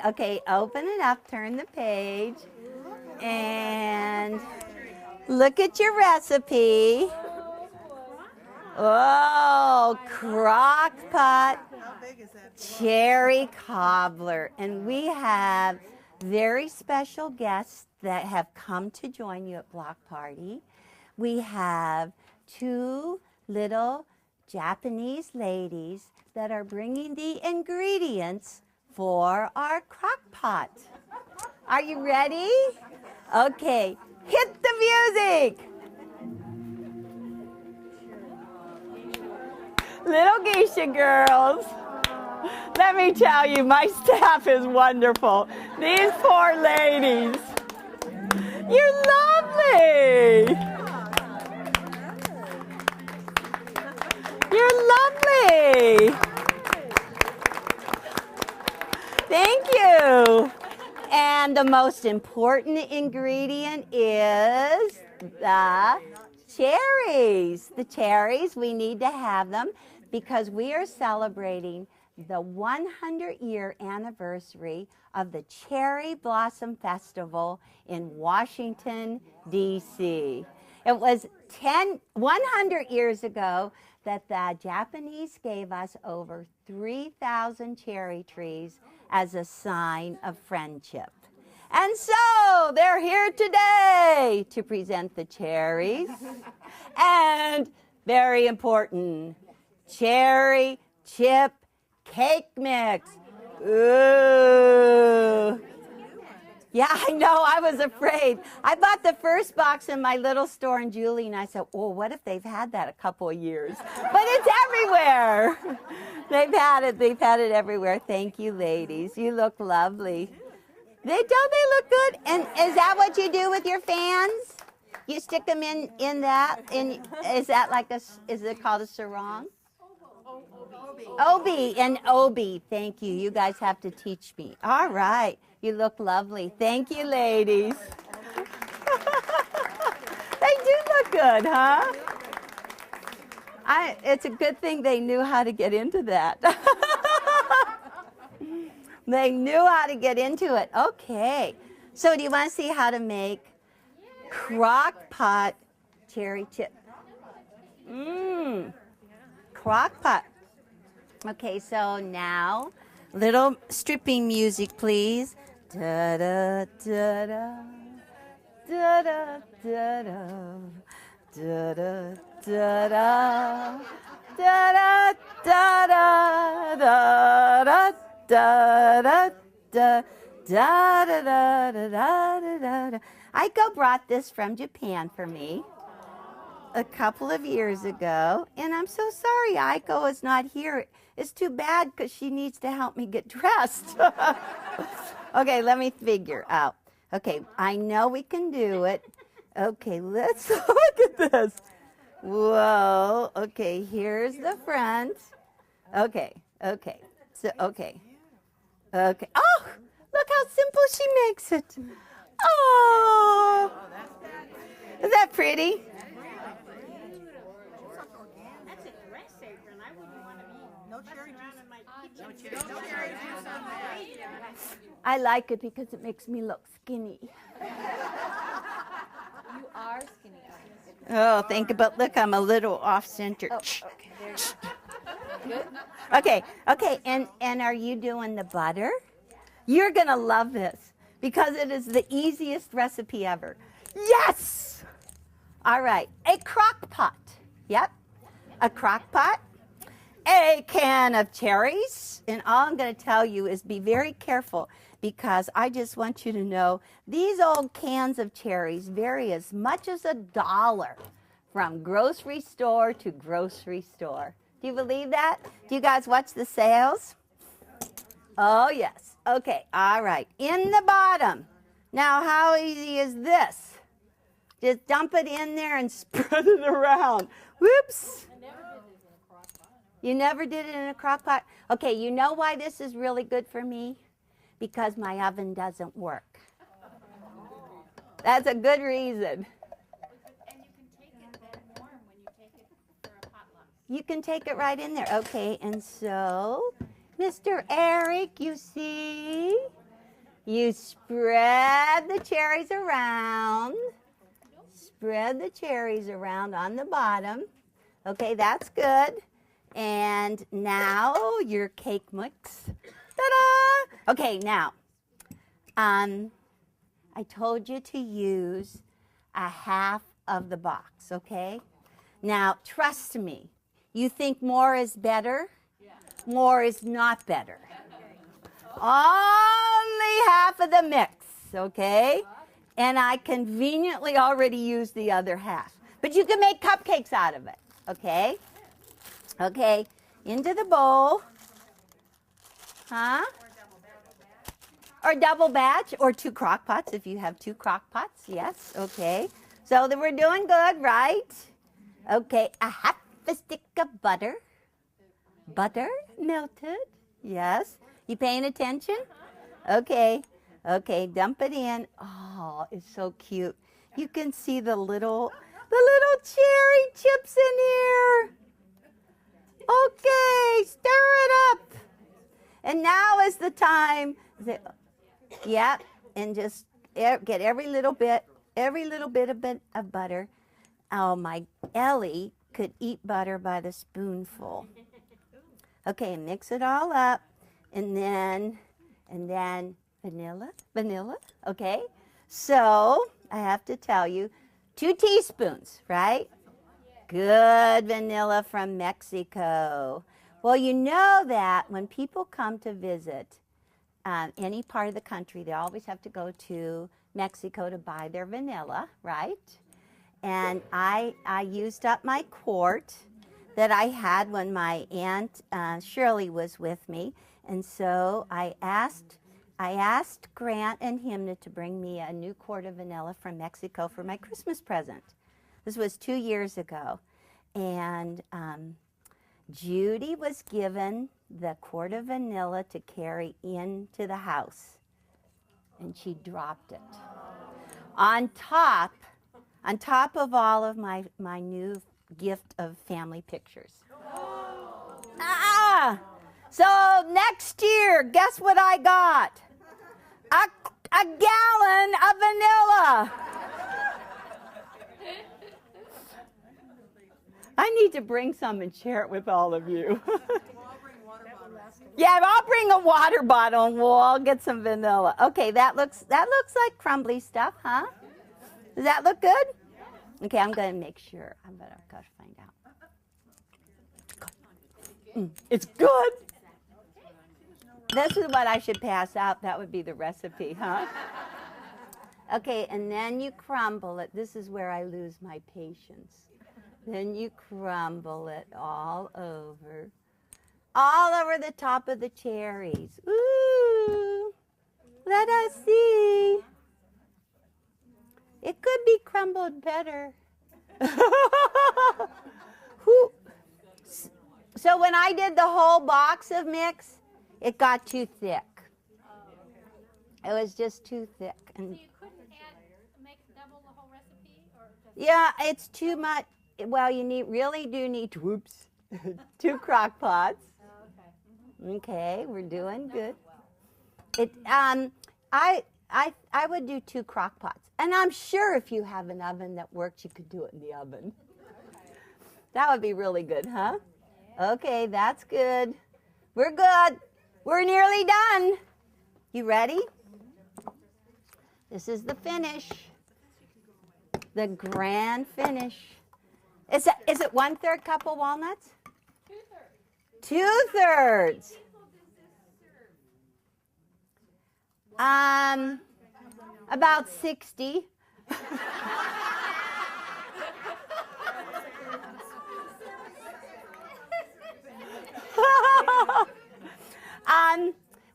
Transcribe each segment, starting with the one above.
Okay, open it up, turn the page, and look at your recipe. Oh, Crockpot cherry cobbler. And we have very special guests that have come to join you at Block Party. We have two little Japanese ladies that are bringing the ingredients for our Crockpot. Are you ready? Okay, hit the music. Little geisha girls. Let me tell you, my staff is wonderful. These poor ladies. You're lovely. You're lovely. Thank you. And the most important ingredient is the cherries. The cherries, we need to have them because we are celebrating the 100-year anniversary of the Cherry Blossom Festival in Washington, D.C. It was 100 years ago that the Japanese gave us over 3,000 cherry trees as a sign of friendship. And so they're here today to present the cherries. And very important, cherry chip cake mix. Ooh. Yeah, I know, I was afraid. I bought the first box in my little store in Julie, and I said, oh, what if they've had that a couple of years? But it's everywhere. They've had it everywhere. Thank you, ladies. You look lovely. Don't they look good? And is that what you do with your fans? You stick them in that? Is that like is it called a sarong? Obi and Obi. Thank you. You guys have to teach me. All right. You look lovely. Thank you, ladies. They do look good, huh? It's a good thing they knew how to get into that. They knew how to get into it. Okay. So do you want to see how to make Crockpot cherry chip? Crockpot. Okay, so now, little stripping music, please. Da da da da da da da da da da da da da da da da. Da da da da da da da da da. Aiko brought this from Japan for me a couple of years ago, and I'm so sorry Aiko is not here. It's too bad because she needs to help me get dressed. Okay, let me figure out. Okay, I know we can do it. Okay, let's look at this. Whoa. Okay, here's the front. Okay. So, okay. Okay. Oh, look how simple she makes it. Oh. Is that pretty? That's a dress apron. I wouldn't want to be no cherry juice in my kitchen. No cherry juice on that. I like it because it makes me look skinny. You are skinny. Oh, think about, look, I'm a little off center. Oh, okay. There's good. Okay, and are you doing the butter? You're going to love this because it is the easiest recipe ever. Yes! All right, a crock pot. Yep, a crock pot, a can of cherries, and all I'm going to tell you is be very careful because I just want you to know these old cans of cherries vary as much as $1 from grocery store to grocery store. Do you believe that? Do you guys watch the sales? Oh, yes. Okay, all right. In the bottom. Now, how easy is this? Just dump it in there and spread it around. Whoops. You never did it in a crock pot? Okay, you know why this is really good for me? Because my oven doesn't work. That's a good reason. And you can take it then warm when you take it for a potluck. You can take it right in there. Okay, and so, Mr. Eric, you see, You spread the cherries around. Spread the cherries around on the bottom. Okay, that's good. And now your cake mix. Ta-da! Okay, now, I told you to use a half of the box, okay? Now, trust me, you think more is better? Yeah. More is not better. Only half of the mix, okay? And I conveniently already used the other half. But you can make cupcakes out of it, okay? Okay, into the bowl. Huh? Or double batch, or 2 crock pots if you have 2 crock pots. Yes, okay. So then we're doing good, right? Okay, a half a stick of butter. Butter melted. Yes. You paying attention? Okay. Okay, dump it in. Oh, it's so cute. You can see the little cherry chips in here. Okay, stir it up. And now is the time. Yep, and just get every little bit of butter. Oh, my Ellie could eat butter by the spoonful. Okay, mix it all up, and then vanilla. Okay, so I have to tell you, 2 teaspoons, right? Good vanilla from Mexico. Well, you know that when people come to visit any part of the country, they always have to go to Mexico to buy their vanilla, right? And I used up my quart that I had when my Aunt Shirley was with me. And so I asked Grant and Himna to bring me a new quart of vanilla from Mexico for my Christmas present. This was 2 years ago. And Judy was given the quart of vanilla to carry into the house. And she dropped it. On top of all of my new gift of family pictures. So next year, guess what I got? A gallon of vanilla. I need to bring some and share it with all of you. Yeah, I'll bring a water bottle and we'll all get some vanilla. Okay, that looks like crumbly stuff, huh? Does that look good? Okay, I'm going to make sure. I've got to find out. It's good. This is what I should pass out. That would be the recipe, huh? Okay, and then you crumble it. This is where I lose my patience. Then you crumble it all over the top of the cherries. Ooh, let us see. It could be crumbled better. So when I did the whole box of mix, it got too thick. It was just too thick. And So you couldn't make double the whole recipe? Or just yeah, it's too much. Well, you really do need 2 crock pots. Okay, we're doing good. I would do 2 crock pots. And I'm sure if you have an oven that works, you could do it in the oven. That would be really good, huh? Okay, that's good. We're good. We're nearly done. You ready? This is the finish. The grand finish. Is it 1/3 cup of walnuts? 2/3. 2/3. About 60.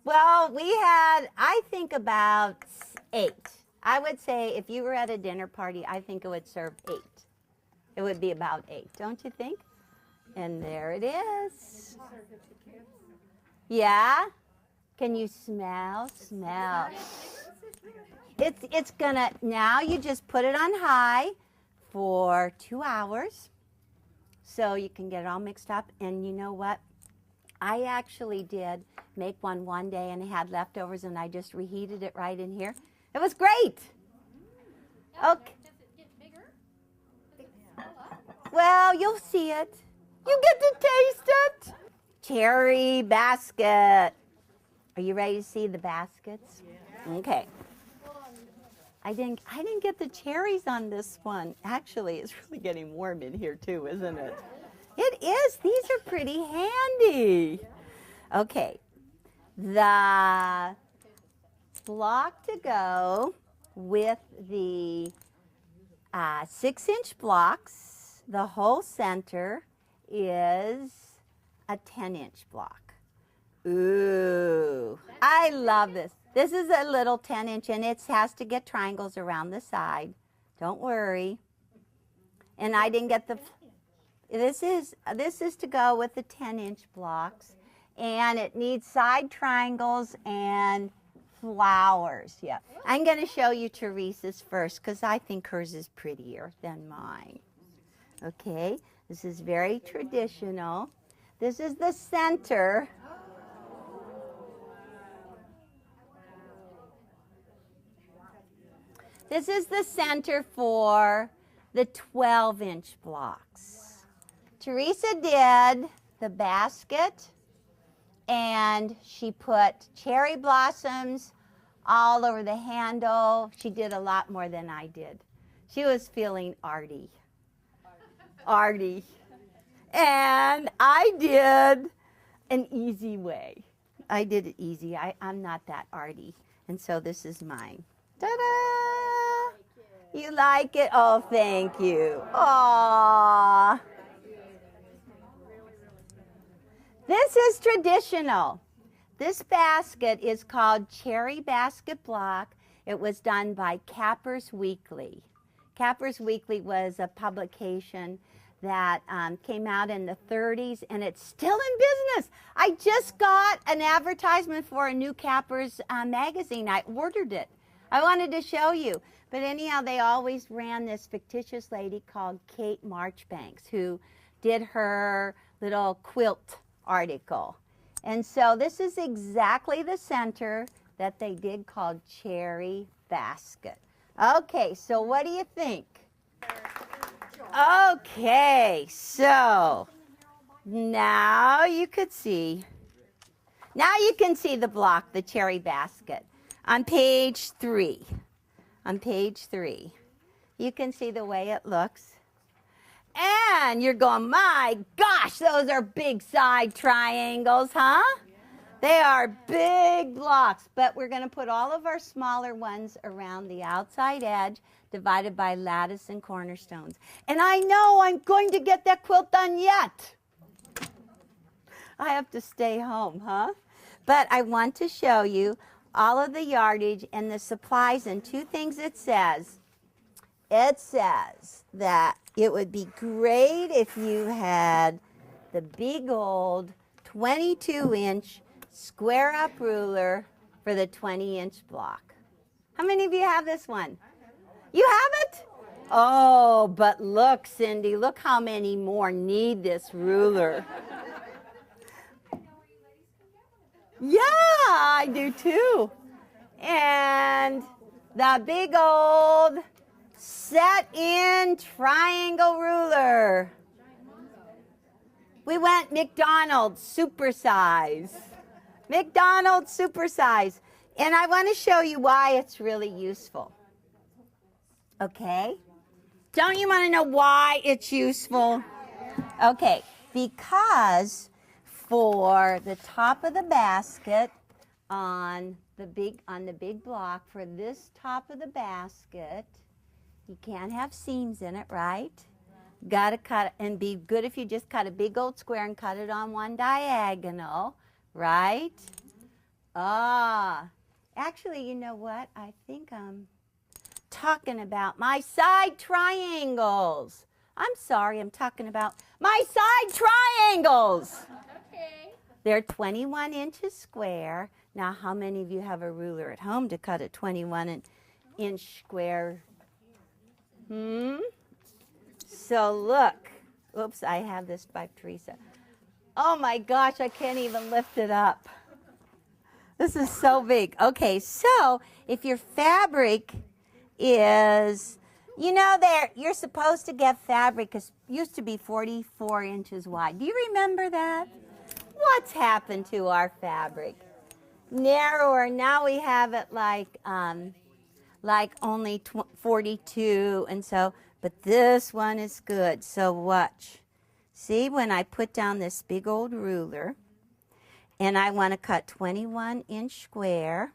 Well, we had, I think, about 8. I would say if you were at a dinner party, I think it would serve 8. It would be about 8, don't you think? And there it is. Yeah? Can you smell? Smell. It's gonna, now you just put it on high for 2 hours so you can get it all mixed up. And you know what? I actually did make one day and had leftovers, and I just reheated it right in here. It was great. Okay. Does it get bigger? Well, you'll see it. You get to taste it. Cherry basket. Are you ready to see the baskets? Yeah. Okay. I didn't get the cherries on this one. Actually, it's really getting warm in here too, isn't it? It is. These are pretty handy. Okay. The block to go with the 6-inch blocks, the whole center is a 10-inch block. Ooh, I love this. This is a little 10-inch, and it has to get triangles around the side. Don't worry. And I didn't get the, this is to go with the 10-inch blocks, and it needs side triangles and flowers. Yeah. I'm going to show you Teresa's first because I think hers is prettier than mine. Okay, this is very traditional. This is the center. This is the center for the 12-inch blocks. Teresa did the basket, and she put cherry blossoms all over the handle. She did a lot more than I did. She was feeling arty. Arty. And I did an easy way. I did it easy. I'm not that arty. And so this is mine. Ta-da! You like it? Oh, thank you. Aww. This is traditional. This basket is called Cherry Basket Block. It was done by Capper's Weekly. Capper's Weekly was a publication that came out in the 30s, and it's still in business. I just got an advertisement for a new Capper's magazine. I ordered it. I wanted to show you. But anyhow, they always ran this fictitious lady called Kate Marchbanks, who did her little quilt article. And so this is exactly the center that they did called Cherry Basket. Okay, so what do you think? Okay, so now you could see. Now you can see the block, the cherry basket. On page 3. On page 3. You can see the way it looks. And you're going, my gosh, those are big side triangles, huh? They are big blocks, but we're going to put all of our smaller ones around the outside edge, divided by lattice and cornerstones. And I know I'm going to get that quilt done yet. I have to stay home, huh? But I want to show you all of the yardage and the supplies, and two things it says. It says that it would be great if you had the big old 22-inch square up ruler for the 20-inch block. How many of you have this one? You have it? Oh, but look, Cindy, look how many more need this ruler. Yeah, I do too. And the big old set-in triangle ruler. We went McDonald's supersize. McDonald's supersize. And I want to show you why it's really useful. Okay? Don't you want to know why it's useful? Okay, because for the top of the basket on the big block, for this top of the basket, you can't have seams in it, right? Got to cut, and be good if you just cut a big old square and cut it on one diagonal, right? Actually, you know what? I think I'm talking about my side triangles. I'm sorry, I'm talking about my side triangles. Okay. They're 21 inches square. Now, how many of you have a ruler at home to cut a 21-inch square? So look. Oops, I have this by Teresa. Oh my gosh, I can't even lift it up. This is so big. Okay, so if your fabric is, you know, you're supposed to get fabric, it used to be 44 inches wide. Do you remember that? What's happened to our fabric? Narrower. Now we have it like only 42, and so, but this one is good. So watch. See, when I put down this big old ruler, and I want to cut 21-inch square.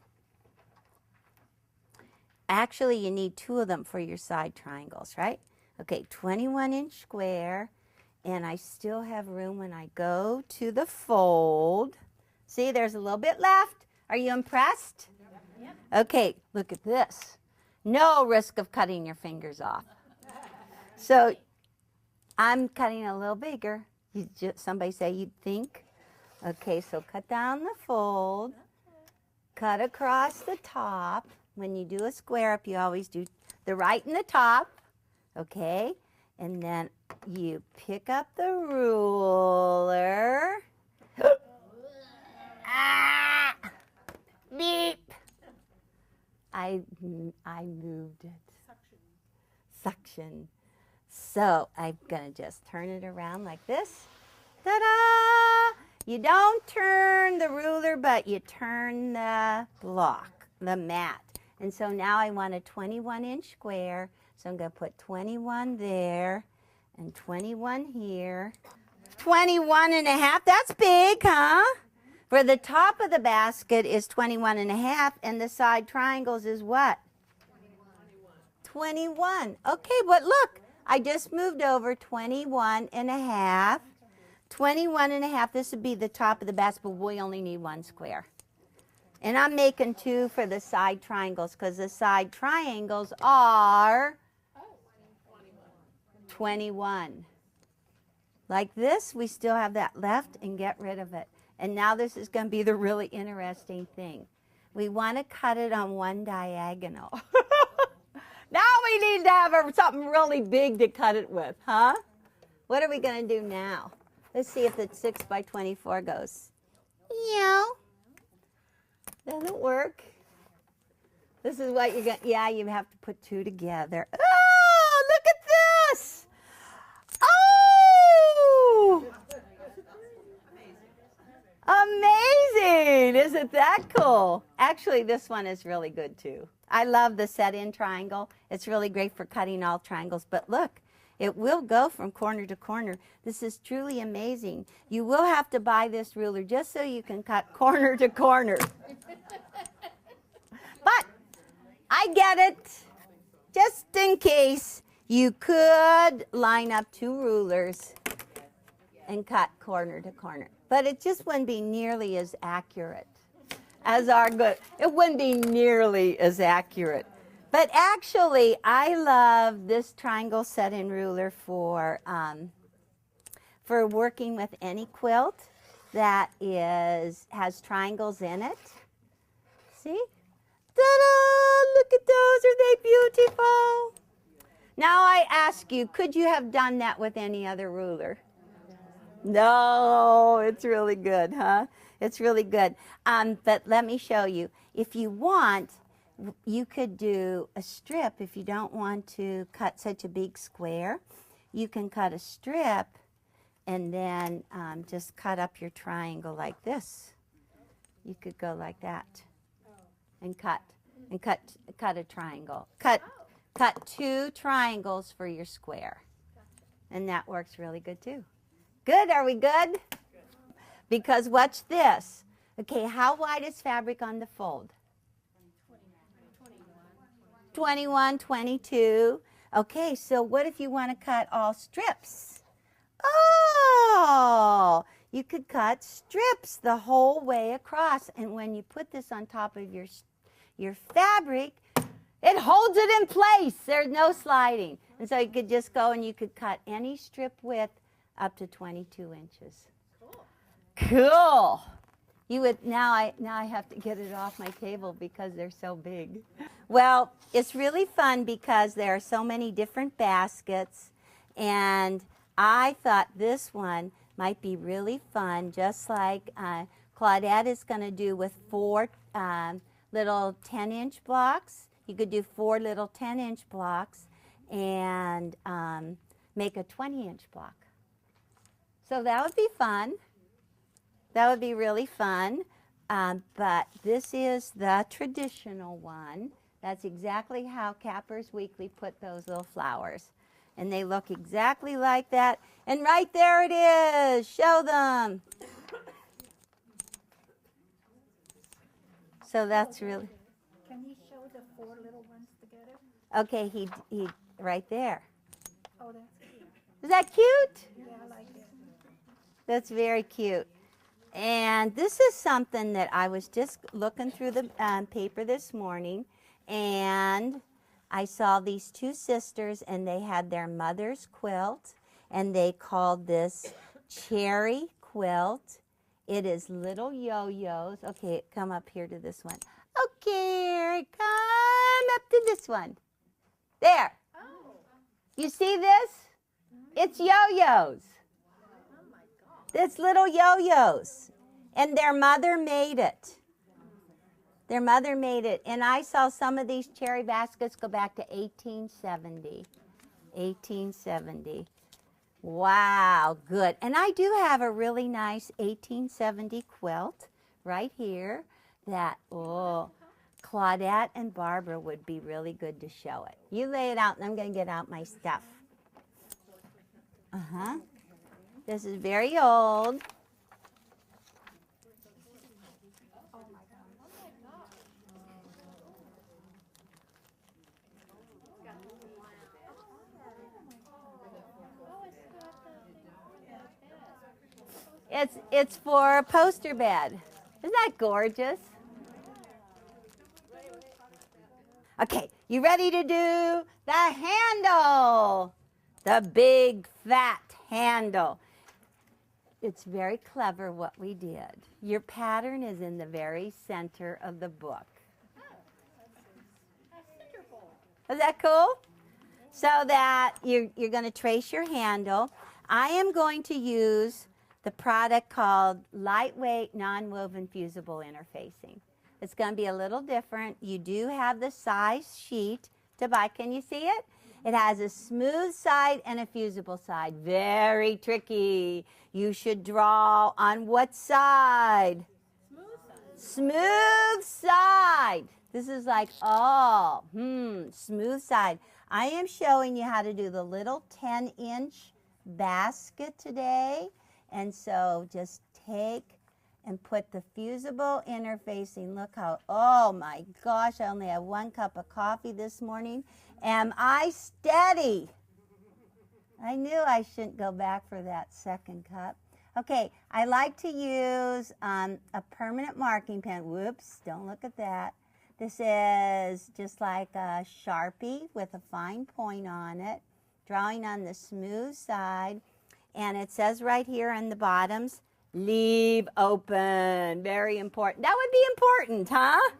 Actually, you need 2 of them for your side triangles, right? Okay, 21-inch square, and I still have room when I go to the fold. See, there's a little bit left. Are you impressed? Yep. Okay, look at this. No risk of cutting your fingers off. So I'm cutting a little bigger. Somebody say you'd think. Okay, so cut down the fold, cut across the top. When you do a square up, you always do the right and the top, okay? And then you pick up the ruler. Ah! Beep! I moved it. Suction. So I'm going to just turn it around like this. Ta-da! You don't turn the ruler, but you turn the block, the mat. And so now I want a 21-inch square. So I'm going to put 21 there and 21 here. 21 and a half. That's big, huh? For the top of the basket is 21 and a half, and the side triangles is what? 21. Okay, but look, I just moved over 21 and a half. 21 and a half, this would be the top of the basket, but we only need 1 square. And I'm making 2 for the side triangles because the side triangles are 21. Like this, we still have that left and get rid of it. And now this is going to be the really interesting thing. We want to cut it on one diagonal. Now we need to have something really big to cut it with, huh? What are we going to do now? Let's see if the 6 by 24 goes. Yeah. Doesn't work. This is what you're going to, yeah, you have to put 2 together. Oh, look at this. Oh! Amazing. Isn't that cool? Actually, this one is really good too. I love the set-in triangle. It's really great for cutting all triangles. But look. It will go from corner to corner. This is truly amazing. You will have to buy this ruler just so you can cut corner to corner. But I get it. Just in case, you could line up 2 rulers and cut corner to corner. But it just wouldn't be nearly as accurate as our good. It wouldn't be nearly as accurate. But actually, I love this triangle set-in ruler for working with any quilt that has triangles in it. See? Ta-da! Look at those. Are they beautiful? Now I ask you, could you have done that with any other ruler? No, it's really good, huh? It's really good. But let me show you. If you want, you could do a strip if you don't want to cut such a big square. You can cut a strip and then just cut up your triangle like this. You could go like that and cut a triangle. Cut 2 triangles for your square. And that works really good too. Good, are we good? Because watch this. Okay, how wide is fabric on the fold? 21, 22. Okay, so what if you want to cut all strips? Oh, you could cut strips the whole way across. And when you put this on top of your fabric, it holds it in place. There's no sliding. And so you could just go and you could cut any strip width up to 22 inches. Cool. You would now I have to get it off my table because they're so big. Well, it's really fun because there are so many different baskets, and I thought this one, might be really fun, just like Claudette is going to do with 4 little 10-inch blocks. You could do 4 little 10-inch blocks and make a 20-inch block. So that would be fun. That would be really fun. But this is the traditional one. That's exactly how Cappers Weekly put those little flowers. And they look exactly like that. And right there it is. Show them. So that's really... Can he show the 4 little ones together? Okay, he right there. Oh, that's cute. Is that cute? Yeah, I like it. That's very cute. And this is something that I was just looking through the paper this morning, and I saw these 2 sisters, and they had their mother's quilt, and they called this Cherry Quilt. It is little yo-yos. Okay, come up here to this one. Okay, come up to this one. There. Oh. You see this? It's yo-yos. It's little yo-yos. And their mother made it. Their mother made it. And I saw some of these cherry baskets go back to 1870. 1870. Wow, good. And I do have a really nice 1870 quilt right here that, oh, Claudette and Barbara would be really good to show it. You lay it out, and I'm going to get out my stuff. Uh-huh. This is very old. It's for a poster bed. Isn't that gorgeous? Okay, you ready to do the handle? The big fat handle. It's very clever what we did. Your pattern is in the very center of the book. Is that cool? So that you're going to trace your handle. I am going to use the product called Lightweight Non-Woven Fusible Interfacing. It's going to be a little different. You do have the size sheet to buy. Can you see it? It has a smooth side and a fusible side. Very tricky. You should draw on what side? Smooth side. This is like, oh, smooth side. I am showing you how to do the little 10-inch basket today. And so just take and put the fusible interfacing. Look how, oh my gosh, I only have 1 cup of coffee this morning. Am I steady? I knew I shouldn't go back for that 2nd cup. Okay, I like to use a permanent marking pen. Whoops, don't look at that. This is just like a Sharpie with a fine point on it, drawing on the smooth side. And it says right here on the bottoms, leave open. Very important. That would be important, huh?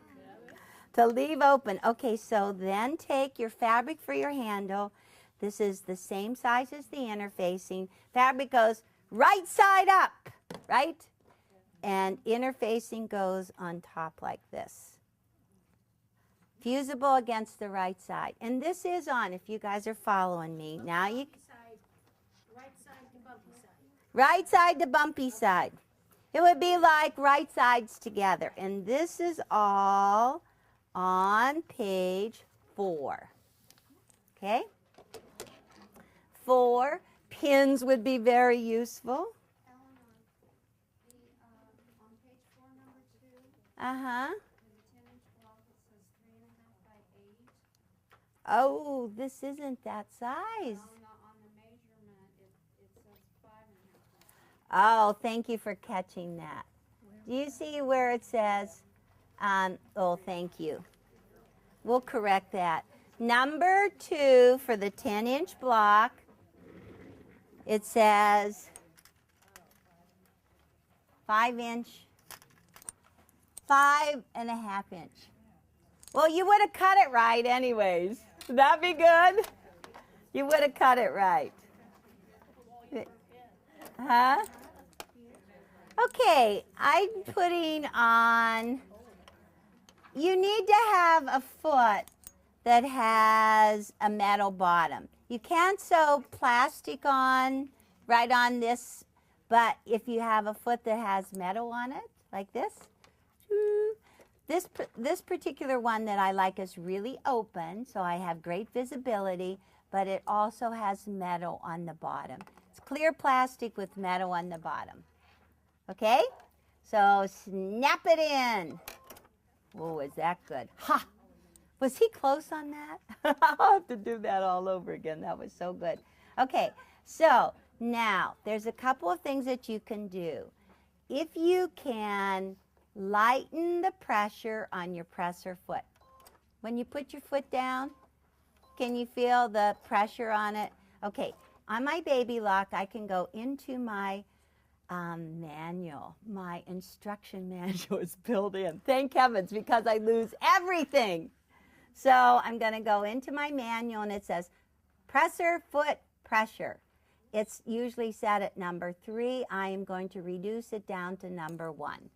To leave open. Okay, so then take your fabric for your handle. This is the same size as the interfacing. Fabric goes right side up, right? And interfacing goes on top like this. Fusible against the right side. And this is on, if you guys are following me. Now you... Right side to bumpy side. Right side to bumpy side. It would be like right sides together. And this is all on page 4. Okay? 4. Pins would be very useful. Eleanor, on page 4, number 2, Uh-huh. in the 10-inch block, it says 3.5 by 8. Oh, this isn't that size. On the measurement, it says 5.5 by 8. Oh, thank you for catching that. Do you see where it says, oh, thank you. We'll correct that. Number 2 for the 10-inch block, it says 5-inch, 5.5 inch. Well, you would have cut it right anyways. Would that be good? You would have cut it right. Huh? Okay, I'm putting on, you need to have a foot that has a metal bottom. You can't sew plastic on, right on this, but if you have a foot that has metal on it, like this, this particular one that I like is really open, so I have great visibility, but it also has metal on the bottom. It's clear plastic with metal on the bottom. Okay? So snap it in. Oh, is that good? Ha! Was he close on that? I'll have to do that all over again. That was so good. Okay, so now there's a couple of things that you can do. If you can lighten the pressure on your presser foot. When you put your foot down, can you feel the pressure on it? Okay, on my baby lock, I can go into my manual. My instruction manual is built in. Thank heavens, because I lose everything. So I'm going to go into my manual, and it says presser foot pressure. It's usually set at number 3. I am going to reduce it down to number 1.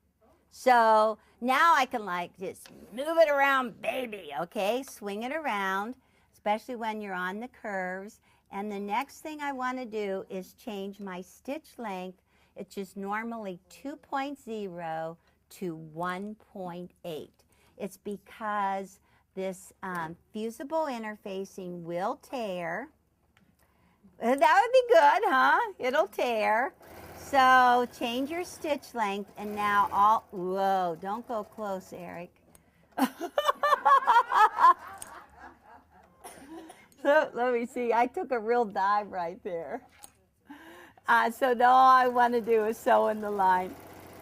So now I can like just move it around, baby, okay? Swing it around, especially when you're on the curves. And the next thing I want to do is change my stitch length. It's just normally 2.0 to 1.8. It's because this fusible interfacing will tear. That would be good, huh? It'll tear. So change your stitch length, and now whoa, don't go close, Eric. So let me see, I took a real dive right there. So now all I want to do is sew in the line.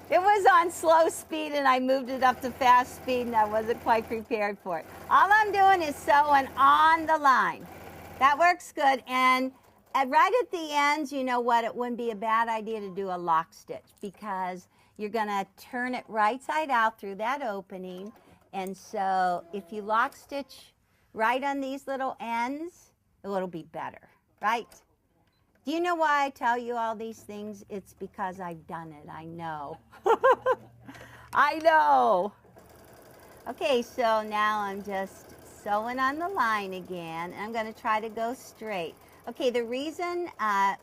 It was on slow speed, and I moved it up to fast speed, and I wasn't quite prepared for it. All I'm doing is sewing on the line. That works good. And right at the ends, you know what, it wouldn't be a bad idea to do a lock stitch, because you're going to turn it right side out through that opening. And so if you lock stitch right on these little ends, it'll be better, right? Do you know why I tell you all these things? It's because I've done it. I know. I know. Okay, so now I'm just sewing on the line again. I'm going to try to go straight. Okay, the reason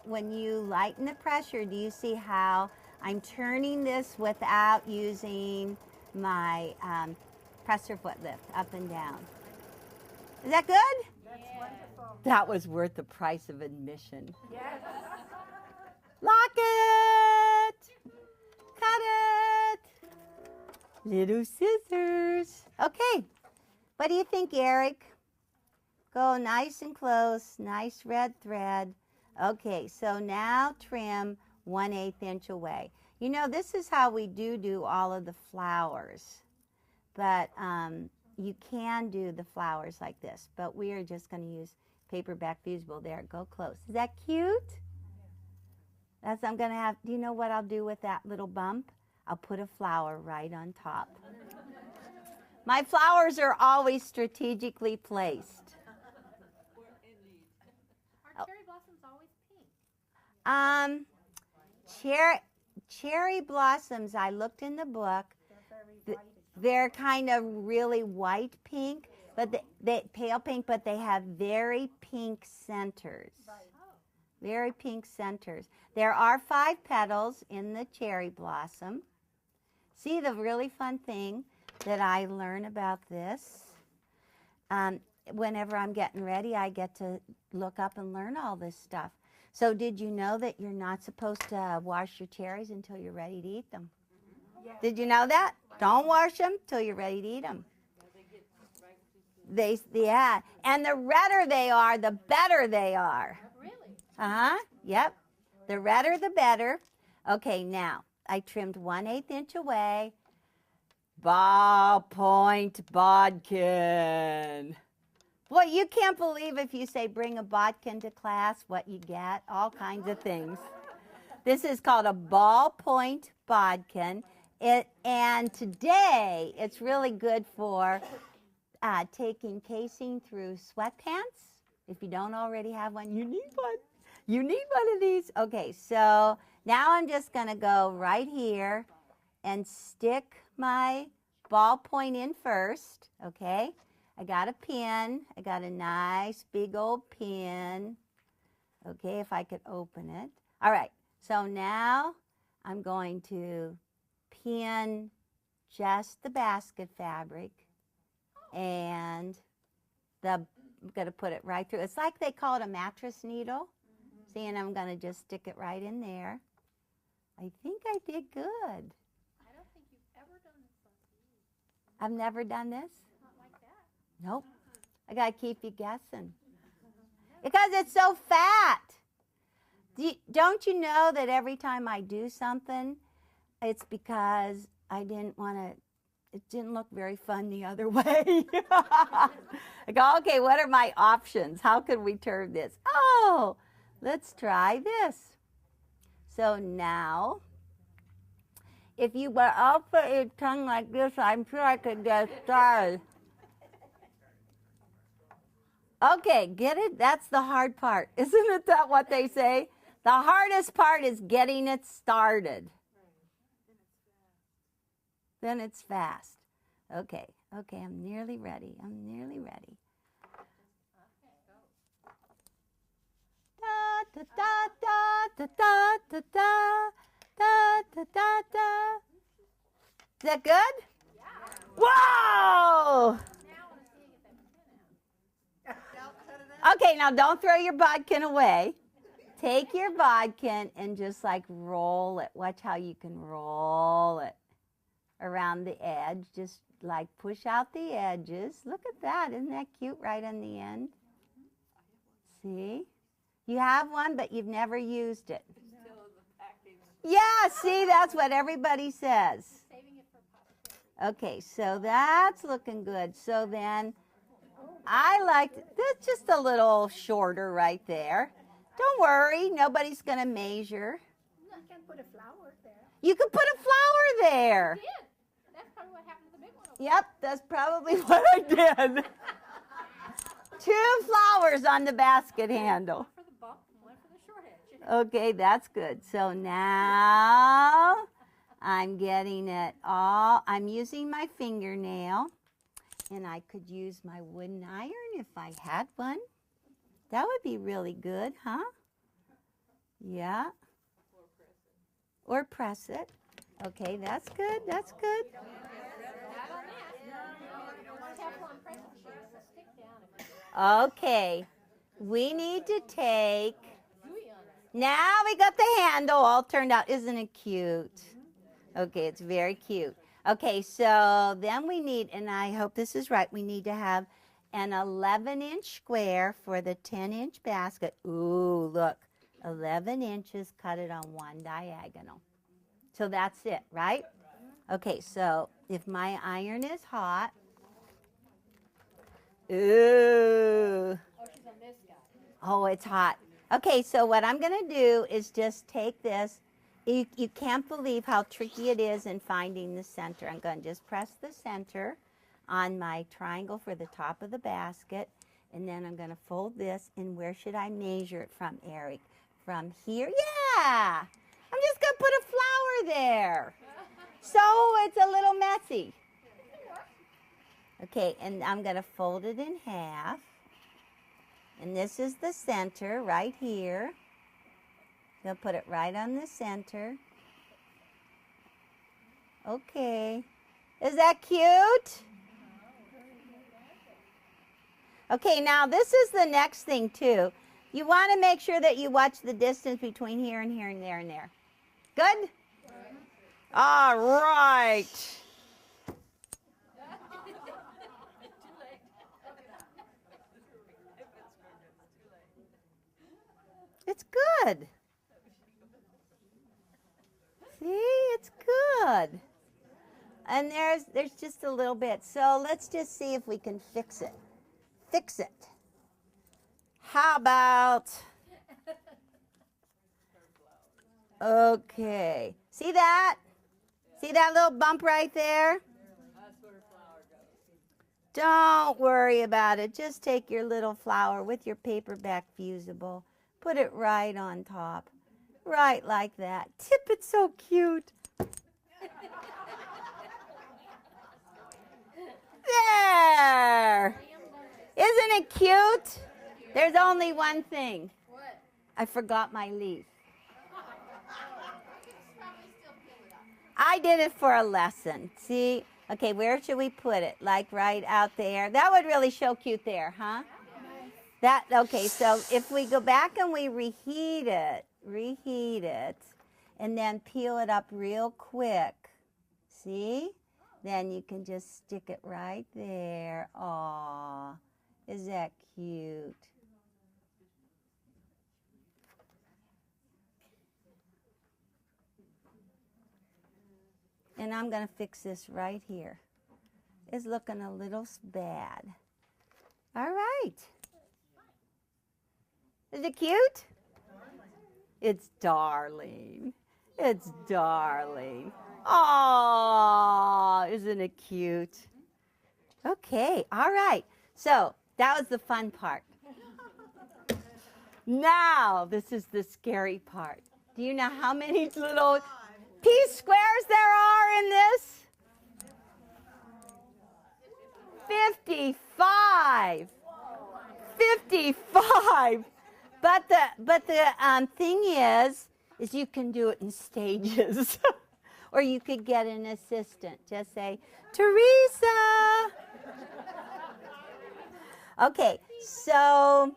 when you lighten the pressure, do you see how I'm turning this without using my presser foot lift up and down? Is that good? That's wonderful. That was worth the price of admission. Yes. Lock it! Cut it! Little scissors. Okay, what do you think, Eric? Go nice and close, nice red thread. Okay, so now trim 1/8 inch away. You know, this is how we do all of the flowers. But you can do the flowers like this, but we are just going to use paperback fusible. There, go close. Is that cute? That's, I'm going to have, do you know what I'll do with that little bump? I'll put a flower right on top. My flowers are always strategically placed. Are cherry blossoms always pink? Cherry blossoms, I looked in the book. They're kind of really white pink, but they pale pink, but they have very pink centers. Very pink centers. There are 5 petals in the cherry blossom. See, the really fun thing that I learn about this, whenever I'm getting ready, I get to look up and learn all this stuff. So did you know that you're not supposed to wash your cherries until you're ready to eat them? Yes. Did you know that? Don't wash them till you're ready to eat them. Yeah, and the redder they are, the better they are. Really? Uh-huh, yep. The redder, the better. Okay, now, I trimmed 1/8 inch away. Ballpoint bodkin. Boy, you can't believe if you say bring a bodkin to class, what you get, all kinds of things. This is called a ballpoint bodkin. And today, it's really good for taking casing through sweatpants. If you don't already have one, you need one. You need one of these. Okay, so Now I'm just going to go right here and stick my ballpoint in first, okay? I got a pin. I got a nice big old pin. Okay, if I could open it. All right, so now I'm going to pin just the basket fabric, and I'm going to put it right through. It's like they call it a mattress needle. See, and I'm going to just stick it right in there. I think I did good. I don't think you've ever done this before. I've never done this? Not like that. Nope. I got to keep you guessing. Because it's so fat. Don't you know that every time I do something, it's because I didn't want to, it didn't look very fun the other way. I go, okay, what are my options? How can we turn this? Oh, let's try this. So now, if you were all put your tongue like this, I'm sure I could get started. Okay, get it? That's the hard part. Isn't it that what they say? The hardest part is getting it started. Then it's fast. Okay, I'm nearly ready. I'm nearly ready. Da, da, da, da, da, da, da, da, da, da, da. Is that good? Yeah. Whoa! Okay, now don't throw your bodkin away. Take your bodkin and just like roll it. Watch how you can roll it around the edge. Just like push out the edges. Look at that. Isn't that cute right on the end? See? You have one, but you've never used it. Yeah, see, that's what everybody says. Okay, so that's looking good. So then I like, that's just a little shorter right there. Don't worry, nobody's going to measure. I can put a flower there. You could put a flower there. I did. That's probably what happened to the big one. Yep, that's probably what I did. 2 flowers on the basket handle. One for the bump and one for the short edge. Okay, that's good. So now I'm getting it all. I'm using my fingernail, and I could use my wooden iron if I had one. That would be really good, huh? Yeah. Or press it. Okay, that's good. That's good. Okay, we need to take, now we got the handle all turned out. Isn't it cute? Okay, it's very cute. Okay, so then we need, and I hope this is right, we need to have an 11-inch square for the 10-inch basket. Ooh, look, 11 inches, cut it on one diagonal. So that's it, right? Okay, so if my iron is hot, ooh. Oh, it's hot. Okay, so what I'm going to do is just take this. You can't believe how tricky it is in finding the center. I'm going to just press the center on my triangle for the top of the basket, and then I'm going to fold this, and where should I measure it from, Eric? From here? Yeah! I'm just going to put a flower there. So it's a little messy. Okay, and I'm going to fold it in half. And this is the center right here. I'm going to put it right on the center. Okay. Is that cute? Okay, now this is the next thing too. You want to make sure that you watch the distance between here and here and there and there. Good? All right. It's good. See, it's good. And there's just a little bit. So let's just see if we can fix it. Fix it. How about, okay. See that? See that little bump right there? Don't worry about it. Just take your little flower with your paperback fusible. Put it right on top. Right like that. Tip, it's so cute. There. Isn't it cute? There's only one thing. What? I forgot my leaf. I did it for a lesson. See? Okay, where should we put it? Like right out there. That would really show cute there, huh? Okay, so if we go back and we reheat it, and then peel it up real quick, see? Then you can just stick it right there. Aw, is that cute? And I'm going to fix this right here. It's looking a little bad. All right. Is it cute? It's darling. It's darling. Oh, isn't it cute? Okay, all right. So that was the fun part. Now, this is the scary part. Do you know how many little P-squares there are in this? 55. 55. But the thing is you can do it in stages. Or you could get an assistant. Just say, Teresa. Okay, so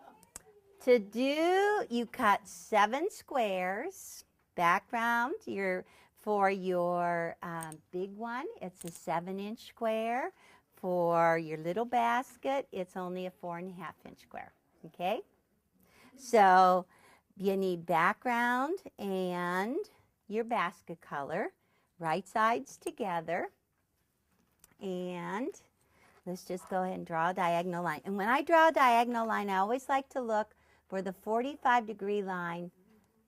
to do, you cut 7 squares. Background, for your big one, it's a 7-inch square. For your little basket, it's only a 4.5-inch square. Okay? So you need background and your basket color, right sides together. And let's just go ahead and draw a diagonal line. And when I draw a diagonal line, I always like to look for the 45-degree line.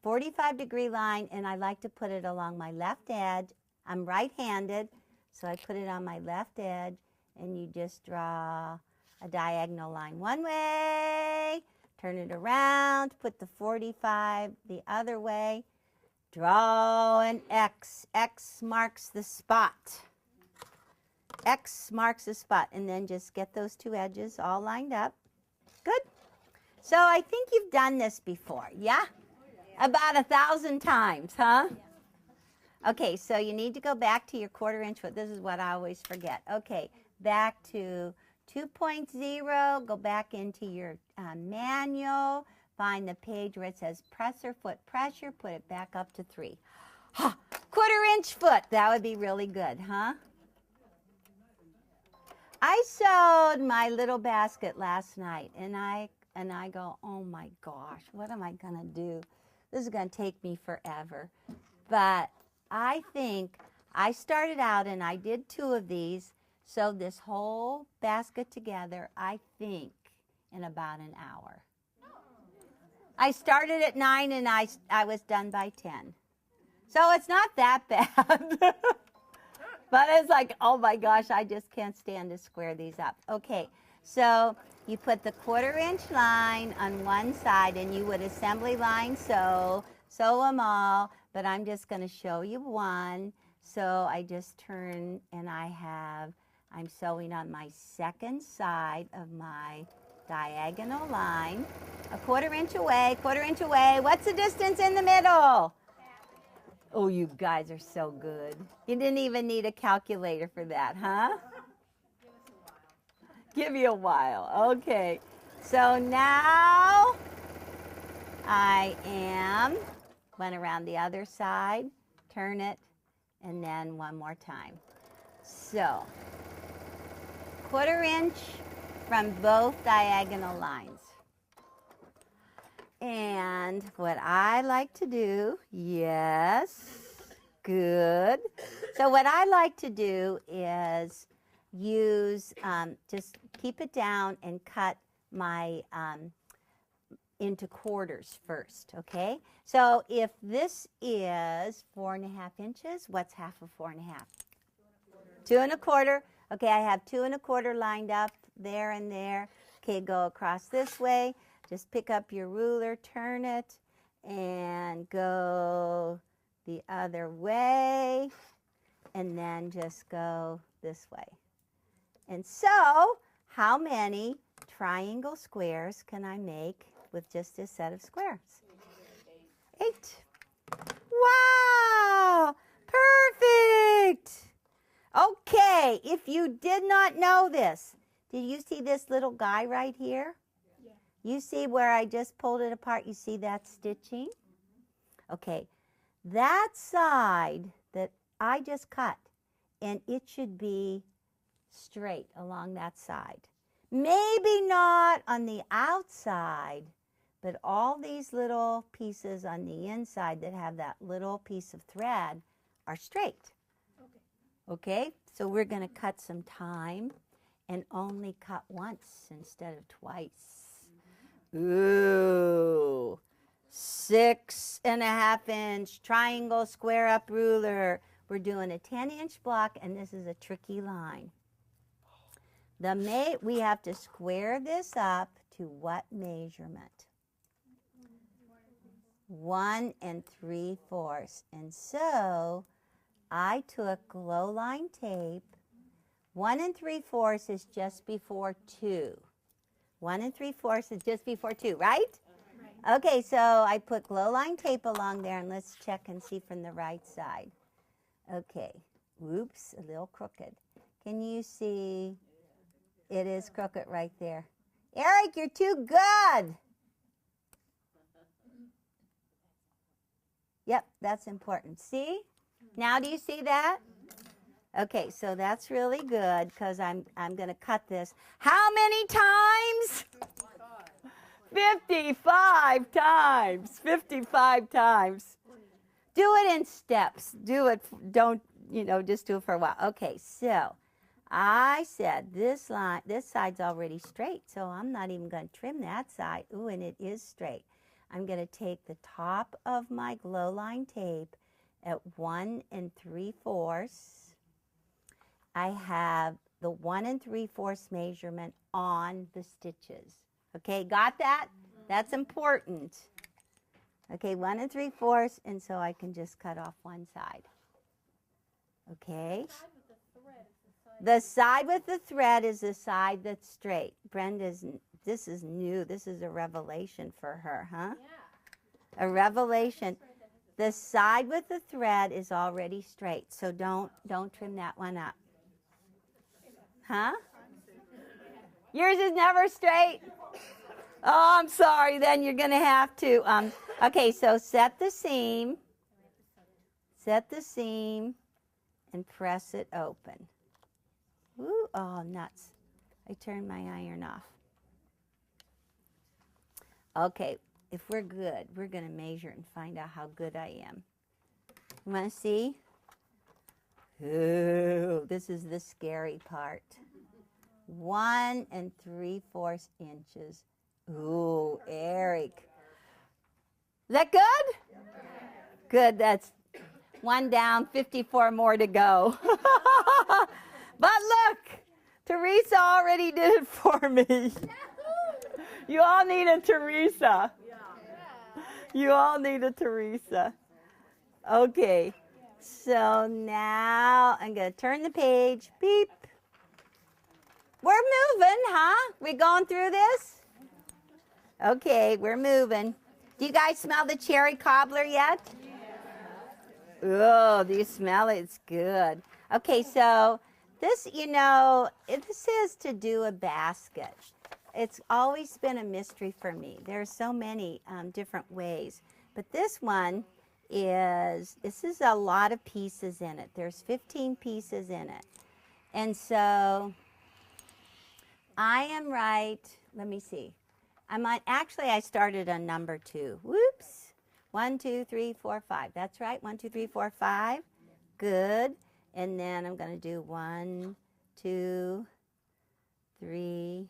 45-degree line, and I like to put it along my left edge. I'm right-handed, so I put it on my left edge, and you just draw a diagonal line one way, turn it around, put the 45 the other way, draw an X. X marks the spot. X marks the spot, and then just get those 2 edges all lined up. Good. So I think you've done this before, yeah? About 1,000 times, huh? Okay, so you need to go back to your 1/4-inch foot. This is what I always forget. Okay, back to 2.0. Go back into your manual. Find the page where it says presser foot pressure. Put it back up to 3. 1/4-inch foot. That would be really good, huh? I sewed my little basket last night, and I go, oh my gosh, what am I going to do? This is going to take me forever. But I think I started out and I did 2 of these, sewed this whole basket together, I think, in about an hour. I started at 9 and I was done by 10. So it's not that bad. But it's like, oh my gosh, I just can't stand to square these up. Okay, so you put the 1/4-inch line on one side, and you would assembly line sew them all, but I'm just going to show you one. So I just turn, and I'm sewing on my second side of my diagonal line, a 1/4-inch away, 1/4-inch away. What's the distance in the middle? Oh, you guys are so good. You didn't even need a calculator for that, huh? Give you a while. Okay. So now I went around the other side, turn it, and then one more time. So 1/4-inch from both diagonal lines. And what I like to do, yes, good. So what I like to do is use, just keep it down and cut my, into quarters first, okay? So if this is 4.5 inches, what's half of 4.5? 2 1/4. Okay, I have 2 1/4 lined up there and there. Okay, go across this way. Just pick up your ruler, turn it, and go the other way, and then just go this way. And so, how many triangle squares can I make with just this set of squares? 8. Wow! Perfect! Okay, if you did not know this, did you see this little guy right here? Yeah. You see where I just pulled it apart? You see that stitching? Okay, that side that I just cut, and it should be straight along that side. Maybe not on the outside, but all these little pieces on the inside that have that little piece of thread are straight. Okay, so we're going to cut some time and only cut once instead of twice. Ooh, 6.5 inch triangle square up ruler. We're doing a 10-inch block, and this is a tricky line. We have to square this up to what measurement? 1 3/4. And so I took glow line tape. 1 3/4 is just before 2. 1 3/4 is just before 2, right? Right. Okay, so I put glow line tape along there, and let's check and see from the right side. Okay, whoops, a little crooked. Can you see? It is crooked right there. Eric, you're too good. Yep, that's important. See? Now do you see that? Okay, so that's really good because I'm going to cut this. How many times? 55 times. 55 times. Do it in steps. Do it. Don't, just do it for a while. Okay, so I said this side's already straight, so I'm not even going to trim that side. Ooh, and it is straight. I'm going to take the top of my glow line tape at 1 3/4. I have the 1 3/4 measurement on the stitches. Okay, got that? That's important. Okay, 1 3/4, and so I can just cut off one side. Okay. The side with the thread is the side that's straight. Brenda's, this is new. This is a revelation for her, huh? Yeah. A revelation. The side with the thread is already straight, so don't trim that one up. Huh? Yours is never straight? Oh, I'm sorry. Then you're going to have to. Okay, so set the seam. Set the seam and press it open. Ooh, oh, nuts. I turned my iron off. Okay, if we're good, we're going to measure and find out how good I am. You want to see? Ooh, this is the scary part. 1 3/4 inches. Ooh, Eric. Is that good? Yeah. Good, that's one down, 54 more to go. But look, Teresa already did it for me. You all need a Teresa. You all need a Teresa. Okay, so now I'm going to turn the page. Beep. We're moving, huh? We going through this? Okay, we're moving. Do you guys smell the cherry cobbler yet? Oh, do you smell it? It's good. Okay, so this, this is to do a basket. It's always been a mystery for me. There are so many different ways. But this one is a lot of pieces in it. There's 15 pieces in it. And so I am right, let me see. I started on number 2. Whoops. 1, 2, 3, 4, 5. That's right. 1, 2, 3, 4, 5. Good. And then I'm going to do 1, 2, 3.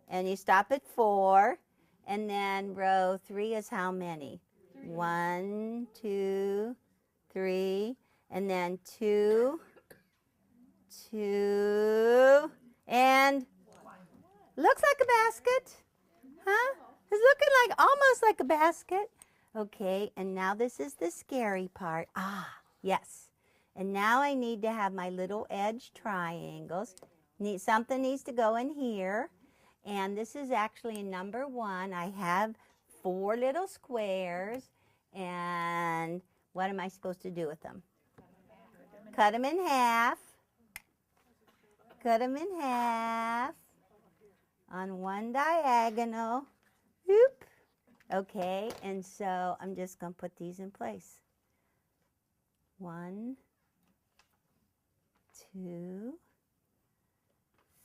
And you stop at 4. And then row 3 is how many? 1, 2, 3. And then 2, 2. And looks like a basket. Huh? It's looking almost like a basket. Okay, and now this is the scary part. Ah, yes. And now I need to have my little edge triangles. Something needs to go in here. And this is actually number 1. I have 4 little squares. And what am I supposed to do with them? Cut them in half. Cut them in half on one diagonal. Whoop. Okay, and so I'm just going to put these in place. 1, 2,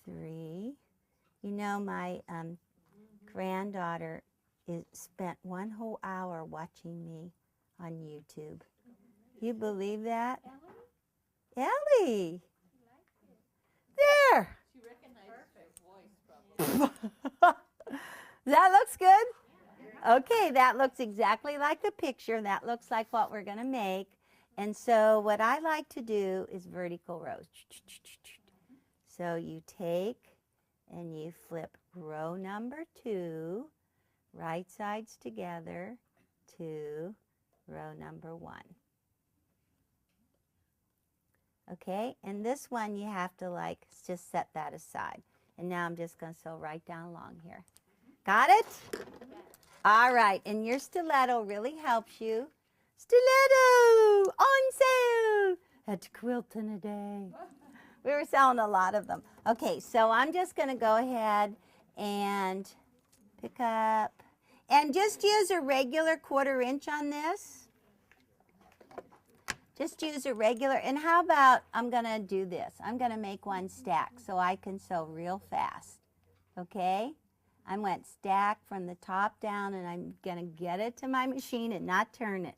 3. You know, my granddaughter spent 1 whole hour watching me on YouTube. You believe that? Ellie! There! She recognizes her voice, probably. That looks good? Okay, that looks exactly like the picture. That looks like what we're going to make. And so what I like to do is vertical rows. So you take and you flip row number 2, right sides together, to row number 1. Okay, and this one you have to just set that aside. And now I'm just going to sew right down along here. Got it? All right, and your stiletto really helps you. Stiletto on sale at Quilt in a day. We were selling a lot of them. Okay, so I'm just going to go ahead and pick up. And just use a regular 1/4 inch on this. Just use a regular. And how about I'm going to do this. I'm going to make one stack so I can sew real fast. Okay? I went stack from the top down, and I'm going to get it to my machine and not turn it.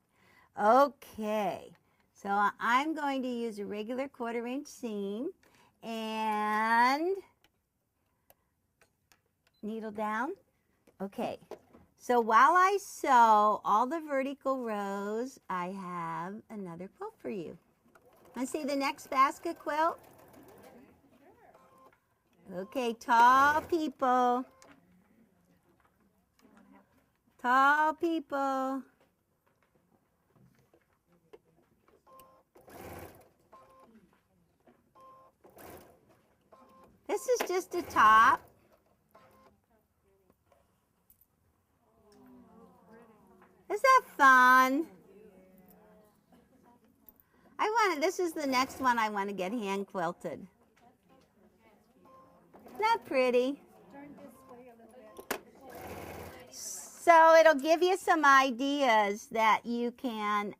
Okay, so I'm going to use a regular 1/4 inch seam and needle down. Okay, so while I sew all the vertical rows, I have another quilt for you. Want to see the next basket quilt? Okay, tall people. Tall people. This is just a top. Is that fun? This is the next one I want to get hand quilted. Isn't that pretty? So it'll give you some ideas that you can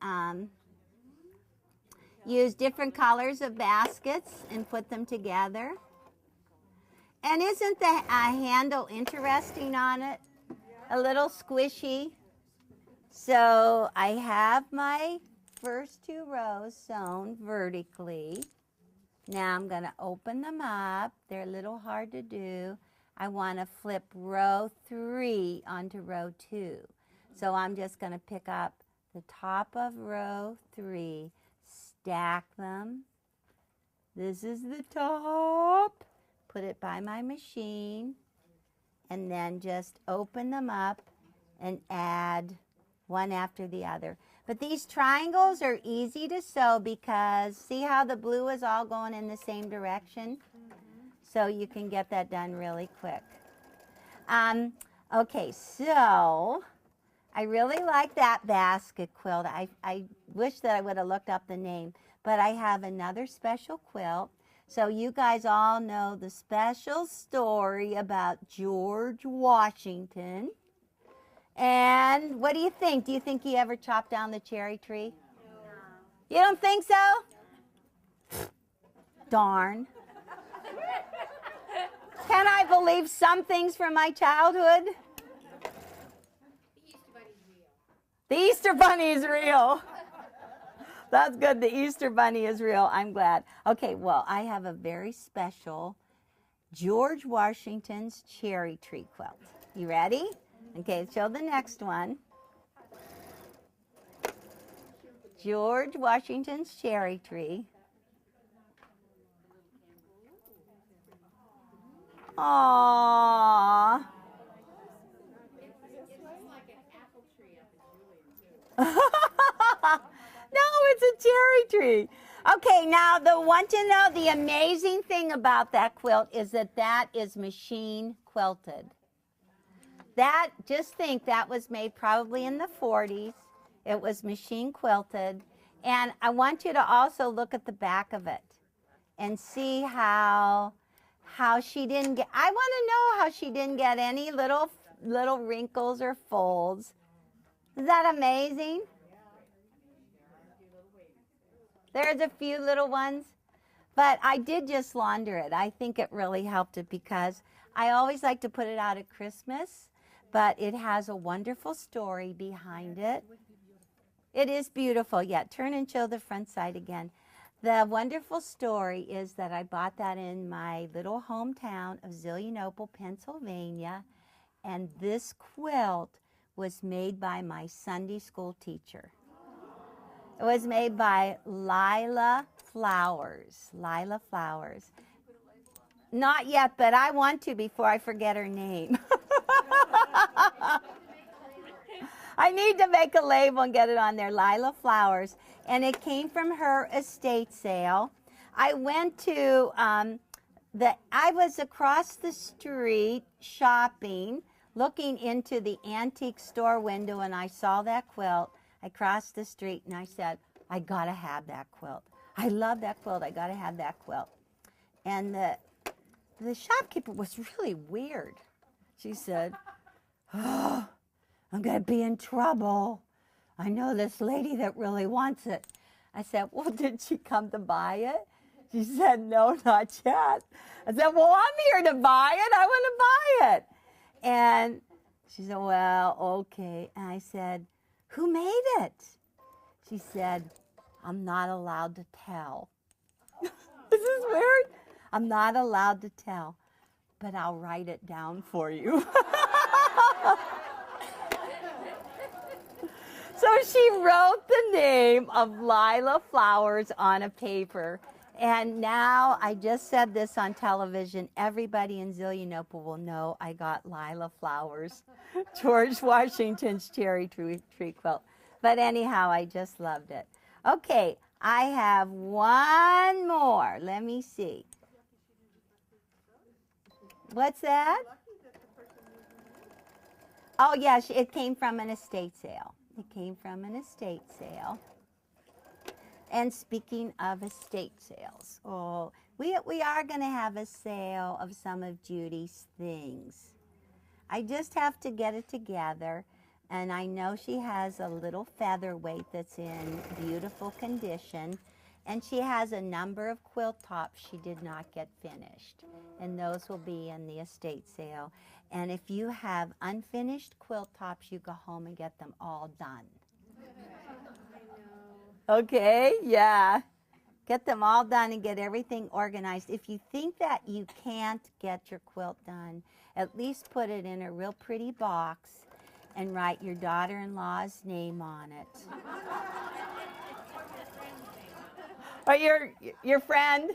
use different colors of baskets and put them together. And isn't the handle interesting on it? A little squishy. So I have my first 2 rows sewn vertically. Now I'm going to open them up. They're a little hard to do. I want to flip row 3 onto row 2. So I'm just going to pick up the top of row 3, stack them. This is the top. Put it by my machine, and then just open them up and add one after the other. But these triangles are easy to sew because see how the blue is all going in the same direction? So you can get that done really quick. Okay, so I really like that basket quilt. I wish that I would have looked up the name, but I have another special quilt. So you guys all know the special story about George Washington. And what do you think? Do you think he ever chopped down the cherry tree? No. You don't think so? Darn. Can I believe some things from my childhood? The Easter Bunny is real. That's good. The Easter Bunny is real. I'm glad. Okay, well, I have a very special George Washington's cherry tree quilt. You ready? Okay, show the next one. George Washington's cherry tree. Aww. No, it's a cherry tree. Okay, now want to know the amazing thing about that quilt is that is machine quilted. Just think that was made probably in the 40s. It was machine quilted. And I want you to also look at the back of it and see how she didn't get, I want to know how she didn't get any little wrinkles or folds. Is that amazing? There's a few little ones, but I did just launder it. I think it really helped it because I always like to put it out at Christmas, but it has a wonderful story behind it. It is beautiful. Yeah, turn and show the front side again. The wonderful story is that I bought that in my little hometown of Zillionople, Pennsylvania, and this quilt was made by my Sunday school teacher. It was made by Lila Flowers. Lila Flowers. Not yet, but I want to before I forget her name. I need to make a label and get it on there, Lila Flowers. And it came from her estate sale. I went to, I was across the street shopping, looking into the antique store window, and I saw that quilt. I crossed the street and I said, I gotta have that quilt. I love that quilt. I gotta have that quilt. And the shopkeeper was really weird. She said, oh, I'm gonna be in trouble. I know this lady that really wants it. I said, well, did she come to buy it? She said, no, not yet. I said, well, I'm here to buy it. I want to buy it. And she said, well, okay. And I said, who made it? She said, I'm not allowed to tell. This is weird. I'm not allowed to tell, but I'll write it down for you. So she wrote the name of Lila Flowers on a paper. And now, I just said this on television, everybody in Zillionople will know I got Lila Flowers, George Washington's cherry tree quilt. But anyhow, I just loved it. Okay, I have one more. Let me see. What's that? Oh, yeah, it came from an estate sale. It came from an estate sale. And speaking of estate sales, oh, we are going to have a sale of some of Judy's things. I just have to get it together, and I know she has a little featherweight that's in beautiful condition, and she has a number of quilt tops she did not get finished, and those will be in the estate sale. And if you have unfinished quilt tops, you go home and get them all done. Okay, yeah. Get them all done and get everything organized. If you think that you can't get your quilt done, at least put it in a real pretty box and write your daughter-in-law's name on it. Or your friend?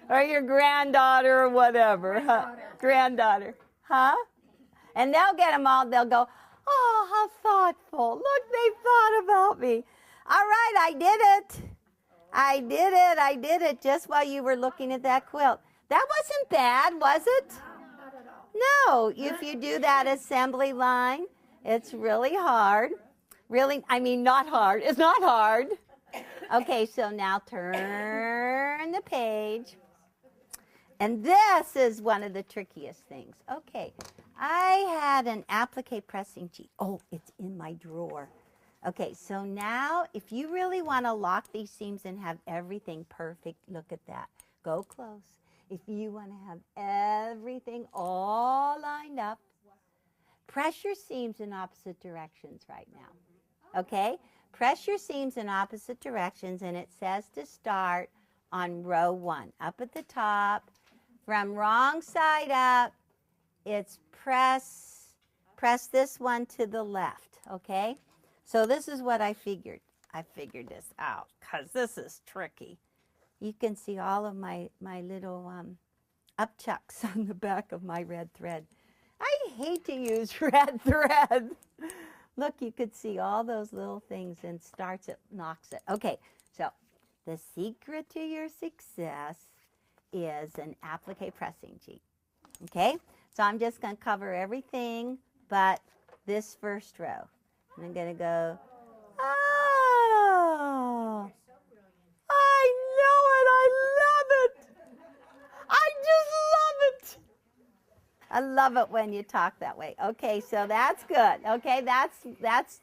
Or your granddaughter or whatever. Granddaughter. Huh? And they'll get them all. They'll go, oh, how thoughtful. Look, they thought about me. All right, I did it. I did it. I did it just while you were looking at that quilt. That wasn't bad, was it? No, if you do that assembly line, it's really hard. Really, I mean, not hard. It's not hard. Okay, so now turn the page. And this is one of the trickiest things. Okay, I had an applique pressing sheet. Oh, it's in my drawer. Okay, so now if you really want to lock these seams and have everything perfect, look at that. Go close. If you want to have everything all lined up, press your seams in opposite directions right now. Okay? Press your seams in opposite directions, and it says to start on row 1. Up at the top, from wrong side up, it's press this one to the left, okay? So this is what I figured. I figured this out because this is tricky. You can see all of my little upchucks on the back of my red thread. I hate to use red thread. Look, you could see all those little things and starts it, knocks it. Okay, so the secret to your success is an applique pressing sheet. Okay, so I'm just going to cover everything but this first row. And I'm going to go, oh, I know it, I love it. I just love it. I love it when you talk that way. Okay, so that's good. Okay, that's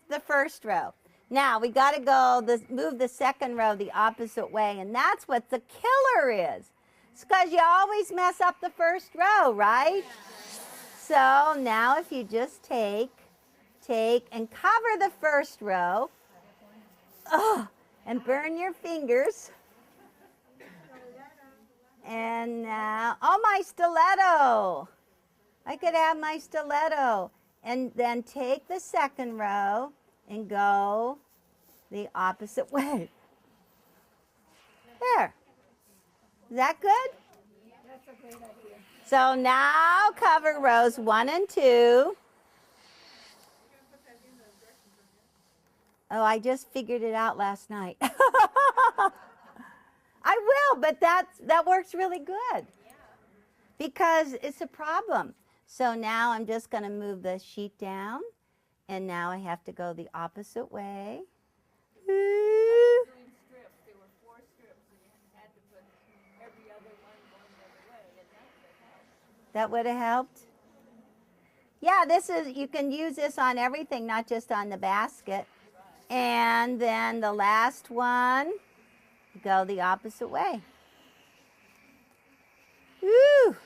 the first row. Now we got to go move the second row the opposite way, and that's what the killer is. It's because you always mess up the first row, right? So now if you just take and cover the first row, and burn your fingers. And now, oh, my stiletto. I could have my stiletto. And then take the second row and go the opposite way. There. Is that good? That's a great idea. So now cover rows 1 and 2. Oh, I just figured it out last night. I will, but that works really good. Because it's a problem. So now I'm just going to move the sheet down, and now I have to go the opposite way. Doing strips, there were 4 strips, and you had to put every other one going the other way, and That would have helped? Yeah, you can use this on everything, not just on the basket. And then the last one, go the opposite way. Woo!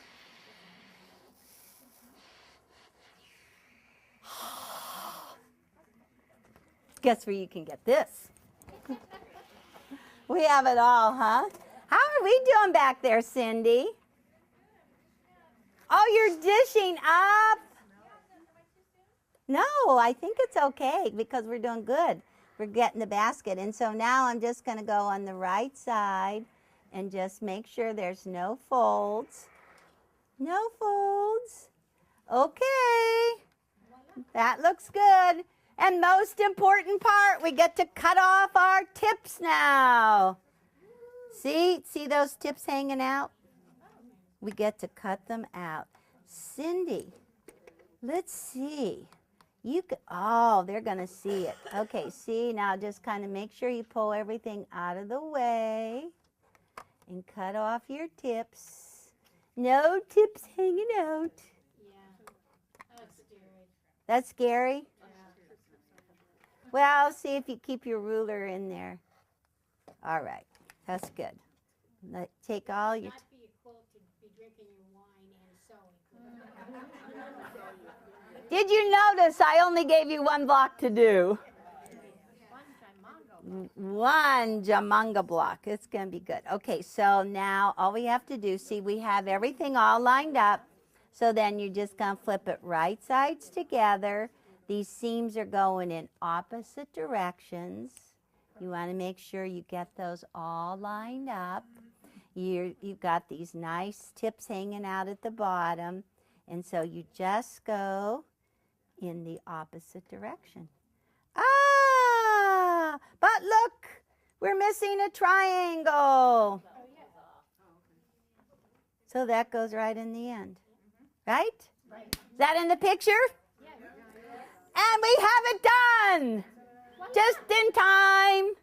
Guess where you can get this? We have it all, huh? How are we doing back there, Cindy? Oh, you're dishing up. No, I think it's okay because we're doing good. We're getting the basket. And so now I'm just going to go on the right side and just make sure there's no folds. No folds. Okay. That looks good. And most important part, we get to cut off our tips now. See those tips hanging out? We get to cut them out. Cindy, let's see. They're going to see it. Okay, see, now just kind of make sure you pull everything out of the way and cut off your tips. No tips hanging out. Yeah, that's scary. That's scary? Well, see if you keep your ruler in there. All right, that's good. Take all your... Not be a quilt to be drinking your wine and sewing. Did you notice I only gave you 1 block to do? One jamanga block. It's going to be good. Okay, so now all we have to do, see, we have everything all lined up. So then you're just going to flip it right sides together. These seams are going in opposite directions. You want to make sure you get those all lined up. You've got these nice tips hanging out at the bottom. And so you just go in the opposite direction. But look, we're missing a triangle. So that goes right in the end, right? Is that in the picture? And we have it done, just in time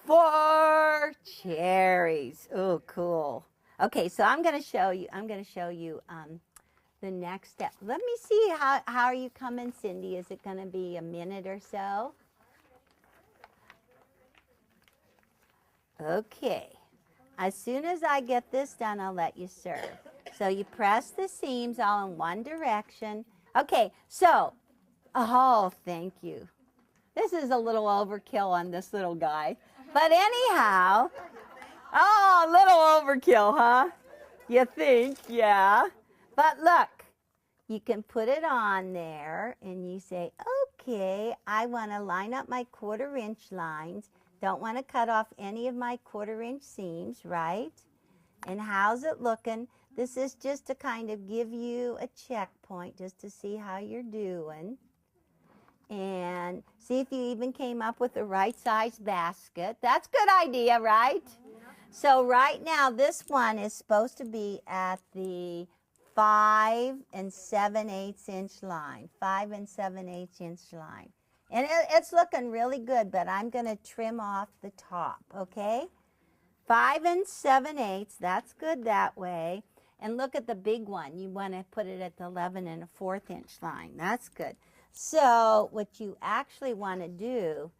for cherries. Oh, cool. Okay, so I'm going to show you the next step. Let me see, how are you coming, Cindy? Is it going to be a minute or so? Okay. As soon as I get this done, I'll let you serve. So you press the seams all in one direction. Okay, so, oh, thank you. This is a little overkill on this little guy. But anyhow, oh, a little overkill, huh? You think? Yeah. But look, you can put it on there and you say, okay, I want to line up my 1/4 inch lines. Don't want to cut off any of my 1/4 inch seams, right? And how's it looking? This is just to kind of give you a checkpoint just to see how you're doing. And see if you even came up with the right size basket. That's a good idea, right? So right now, this one is supposed to be at the 5 7/8 inch line. 5 7/8 inch line. And it's looking really good, but I'm going to trim off the top, okay? 5 7/8, that's good that way. And look at the big one. You want to put it at the 11 1/4 inch line. That's good. So what you actually want to do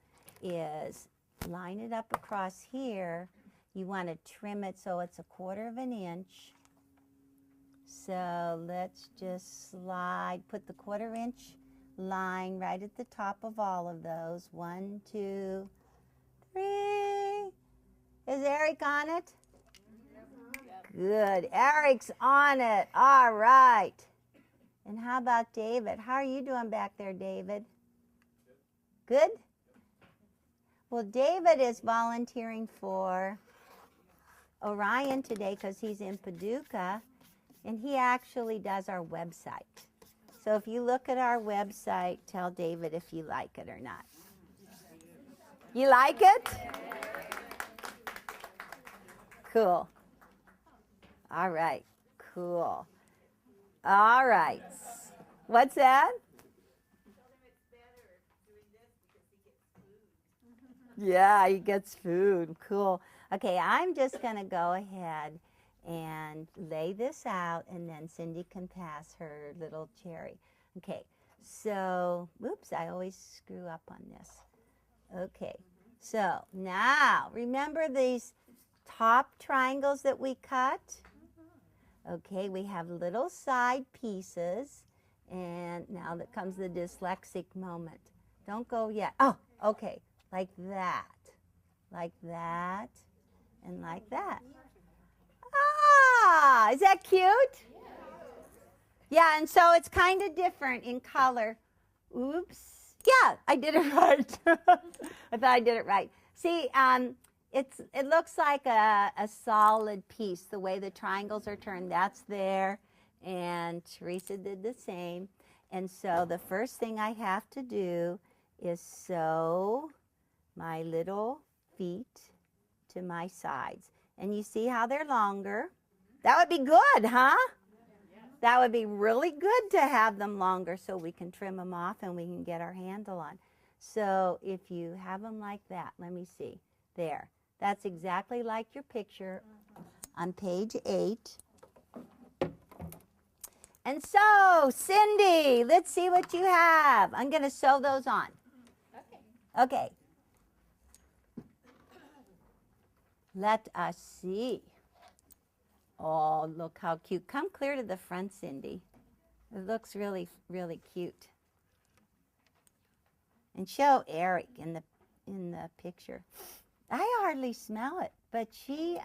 is line it up across here. You want to trim it so it's 1/4 inch. So let's just slide, put the 1/4 inch line right at the top of all of those. 1, 2, 3. Is Eric on it? Good. Eric's on it. All right. And how about David? How are you doing back there, David? Good? Well, David is volunteering for Orion today because he's in Paducah, and he actually does our website. So if you look at our website, tell David if you like it or not. You like it? Cool. All right. Cool. All right. What's that? Yeah, he gets food. Cool. Okay, I'm just going to go ahead and lay this out, and then Cindy can pass her little cherry. Okay, so, oops, I always screw up on this. Okay, so now, remember these top triangles that we cut? Okay, we have little side pieces, and now that comes the dyslexic moment. Don't go yet. Oh, okay, like that, and like that. Ah, is that cute? Yeah, and so it's kind of different in color. Oops. Yeah, I did it right. I thought I did it right. See, it looks like a solid piece, the way the triangles are turned. That's there, and Teresa did the same. And so the first thing I have to do is sew my little feet to my sides. And you see how they're longer? That would be good, huh? That would be really good to have them longer so we can trim them off and we can get our handle on. So if you have them like that, let me see. There. That's exactly like your picture on page 8. And so, Cindy, let's see what you have. I'm going to sew those on. Okay. Let us see. Oh, look how cute. Come clear to the front, Cindy. It looks really, really cute. And show Eric in the picture. I hardly smell it, but she,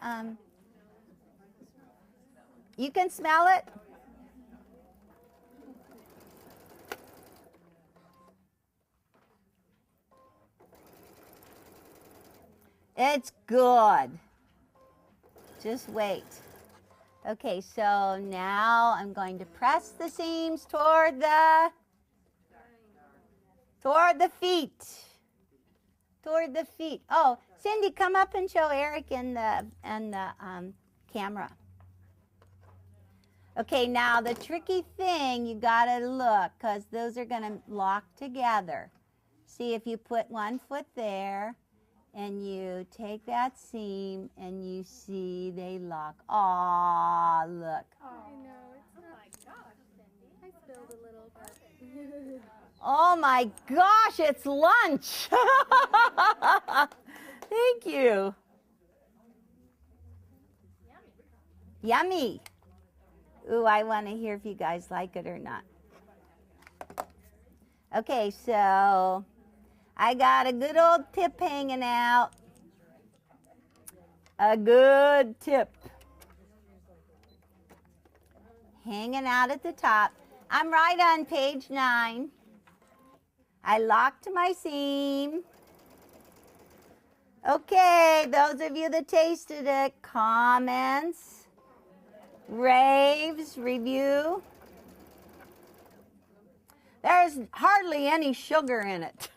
you can smell it? It's good. Just wait. Okay, so now I'm going to press the seams toward the feet. Toward the feet. Oh, Cindy, come up and show Eric in the camera. Okay, now the tricky thing, you gotta look, because those are gonna lock together. See, if you put one foot there, and you take that seam, and you see they lock. Aw, look. I know, it's not. Oh my gosh, Cindy. I spilled a little bit. Oh my gosh, it's lunch. Thank you. Yummy. Ooh, I want to hear if you guys like it or not. Okay, so I got a good old tip hanging out. A good tip. Hanging out at the top. I'm right on page 9. I locked my seam. Okay, those of you that tasted it, comments, raves, review. There there's hardly any sugar in it.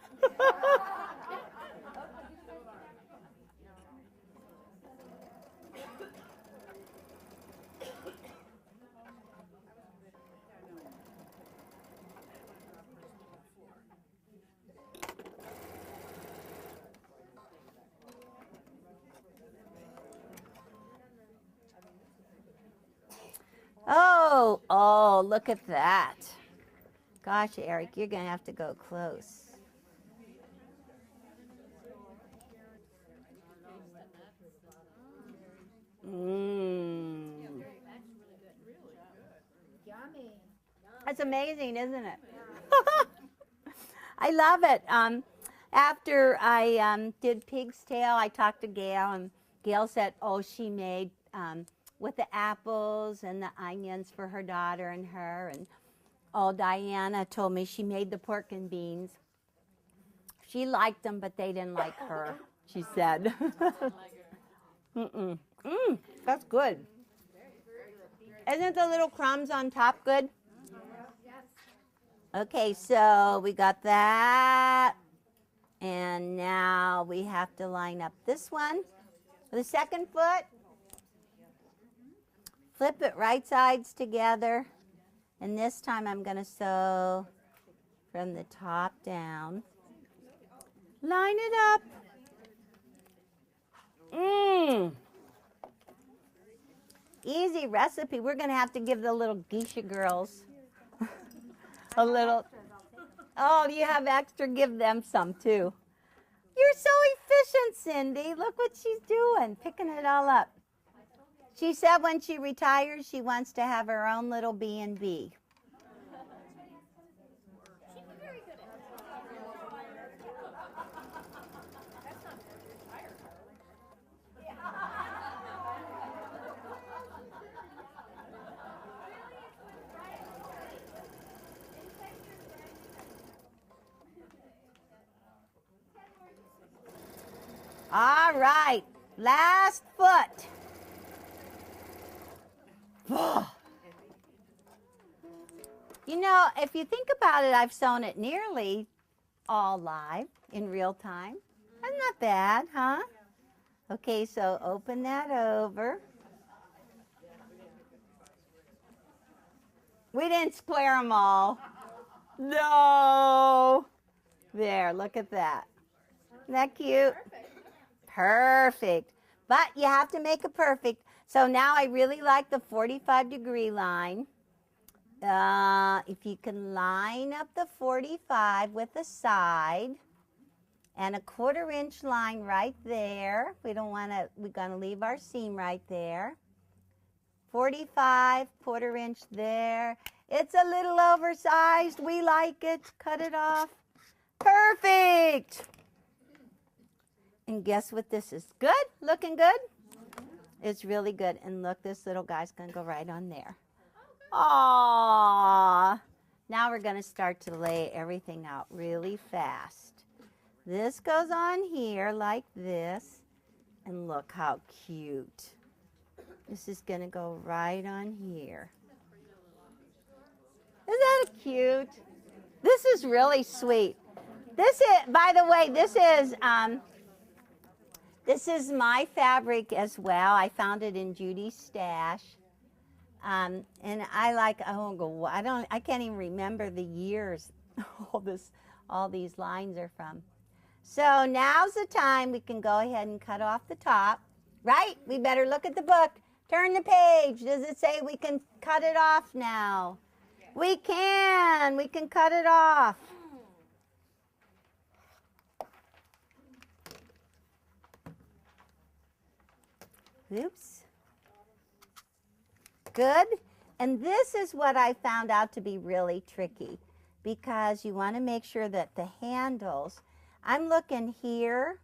Oh, look at that. Gosh, Eric, you're going to have to go close. Mmm. That's amazing, isn't it? I love it. After I did Pig's Tail, I talked to Gail, and Gail said, oh, she made with the apples and the onions for her daughter and her. And oh, Diana told me she made the pork and beans. She liked them, but they didn't like her, she said. That's good. Isn't the little crumbs on top good? Okay, so we got that. And now we have to line up this one. The second foot. Flip it right sides together. And this time I'm going to sew from the top down. Line it up. Easy recipe. We're going to have to give the little geisha girls a little. Oh, you have extra? Give them some too. You're so efficient, Cindy. Look what she's doing, picking it all up. She said when she retires, she wants to have her own little B&B. All right, last foot. You know, if you think about it, I've sewn it nearly all live in real time. That's not bad, huh? Okay, so open that over. We didn't square them all. No. There, look at that. Isn't that cute? Perfect. But you have to make it perfect. So now I really like the 45-degree line. If you can line up the 45 with the side and a 1/4 inch line right there. We're gonna leave our seam right there. 45, 1/4 inch there. It's a little oversized. We like it. Cut it off. Perfect. And guess what this is? Good? Looking good? It's really good. And look, this little guy's going to go right on there. Aww. Now we're going to start to lay everything out really fast. This goes on here like this. And look how cute. This is going to go right on here. Isn't that cute? This is really sweet. This is, by the way, this is my fabric as well. I found it in Judy's stash. And I like, I can't even remember the years all these lines are from. So now's the time we can go ahead and cut off the top, right? We better look at the book. Turn the page. Does it say we can cut it off now? We can cut it off. Oops. Good. And this is what I found out to be really tricky, because you want to make sure that the handles, I'm looking here,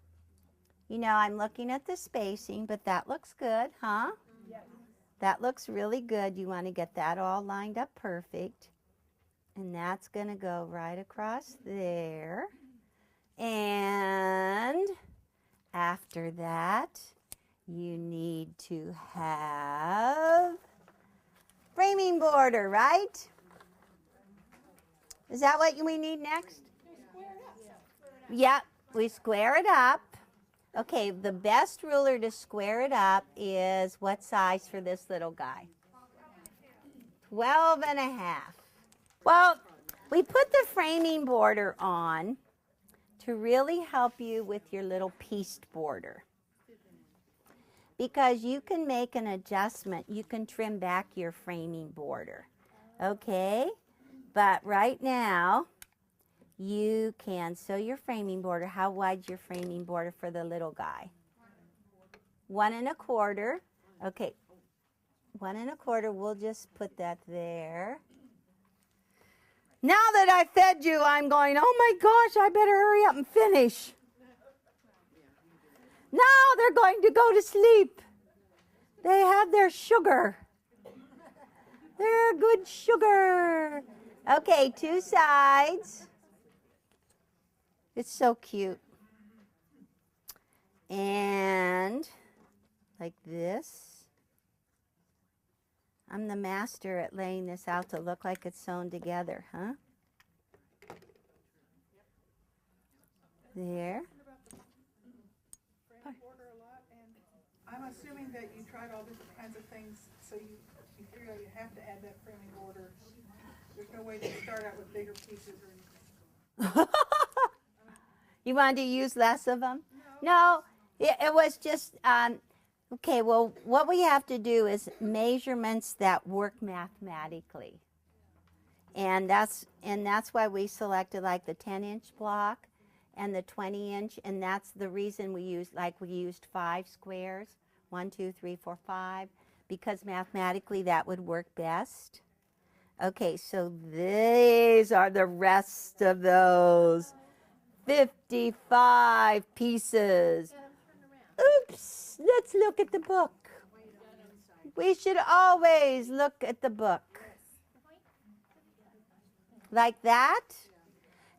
you know, I'm looking at the spacing, but that looks good, huh? Yes. That looks really good. You want to get that all lined up perfect. And that's going to go right across there. And after that, you need to have framing border, right? Is that what we need next? Yep, we square it up. Okay, the best ruler to square it up is what size for this little guy? 12 and a half. Well, we put the framing border on to really help you with your little pieced border. Because you can make an adjustment. You can trim back your framing border. Okay? But right now, you can sew your framing border. How wide's your framing border for the little guy? 1 1/4. Okay. 1 1/4. We'll just put that there. Now that I fed you, I'm going, oh my gosh, I better hurry up and finish. Now they're going to go to sleep. They have their sugar. They're good sugar. Okay, 2 sides. It's so cute. And like this. I'm the master at laying this out to look like it's sewn together, huh? There. I'm assuming that you tried all different kinds of things, so you figure out you have to add that framing border. There's no way to start out with bigger pieces or anything. You wanted to use less of them? No, it was just, okay, well, what we have to do is measurements that work mathematically. And that's why we selected like the 10-inch block and the 20-inch, and that's the reason we used 5 squares, 1, 2, 3, 4, 5, because mathematically that would work best. Okay, so these are the rest of those 55 pieces. Oops, let's look at the book. We should always look at the book. Like that.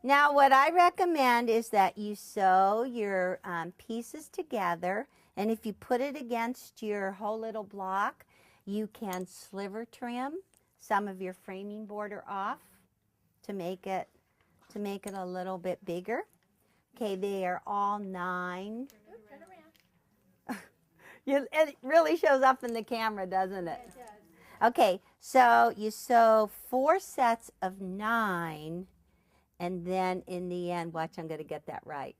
Now what I recommend is that you sew your pieces together, and if you put it against your whole little block, you can sliver trim some of your framing border off to make it a little bit bigger. Okay, they are all 9. It really shows up in the camera, doesn't it? It does. Okay, so you sew 4 sets of 9, and then in the end, watch, I'm going to get that right.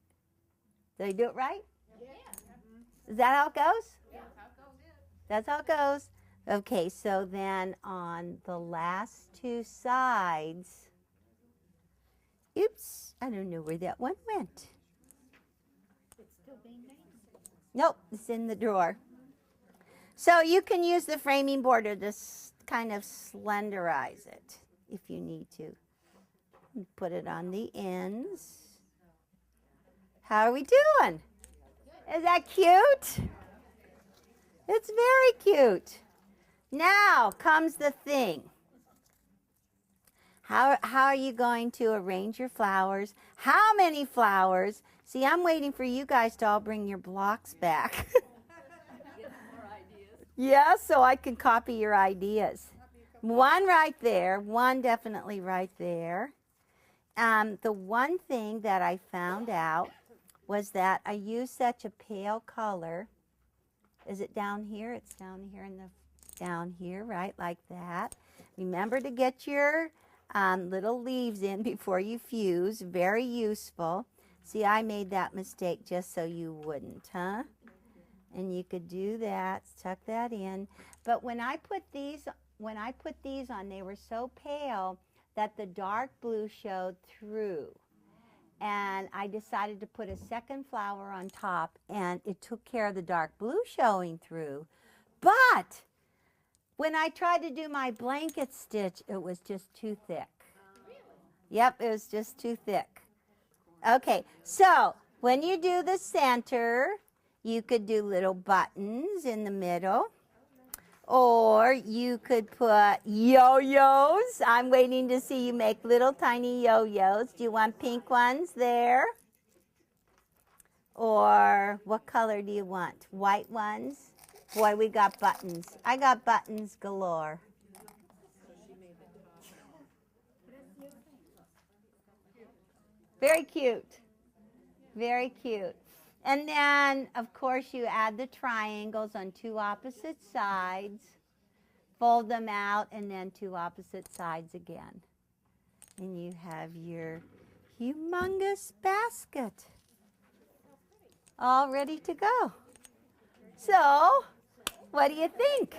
Did I do it right? Yeah. Is that how it goes? Yeah, that's how it goes. That's how it goes. Okay, so then on the last 2 sides, oops, I don't know where that one went. It's still being made. Nope, it's in the drawer. So you can use the framing border to kind of slenderize it if you need to. Put it on the ends. How are we doing? Is that cute? It's very cute. Now comes the thing. How are you going to arrange your flowers? How many flowers? See, I'm waiting for you guys to all bring your blocks back. Yeah, so I can copy your ideas. One right there, one definitely right there. The one thing that I found out was that I used such a pale color. Is it down here? It's down here down here, right, like that. Remember to get your little leaves in before you fuse. Very useful. See, I made that mistake just so you wouldn't, huh? And you could do that, tuck that in. But when I put these on, they were so pale that the dark blue showed through. And I decided to put a second flower on top, and it took care of the dark blue showing through. But when I tried to do my blanket stitch, it was just too thick. Yep, it was just too thick. Okay, so when you do the center, you could do little buttons in the middle, or you could put yo-yos. I'm waiting to see you make little tiny yo-yos. Do you want pink ones there? Or what color do you want? White ones? Boy, we got buttons. I got buttons galore. Very cute. Very cute. And then, of course, you add the triangles on two opposite sides. Fold them out, and then two opposite sides again. And you have your humongous basket all ready to go. So, what do you think?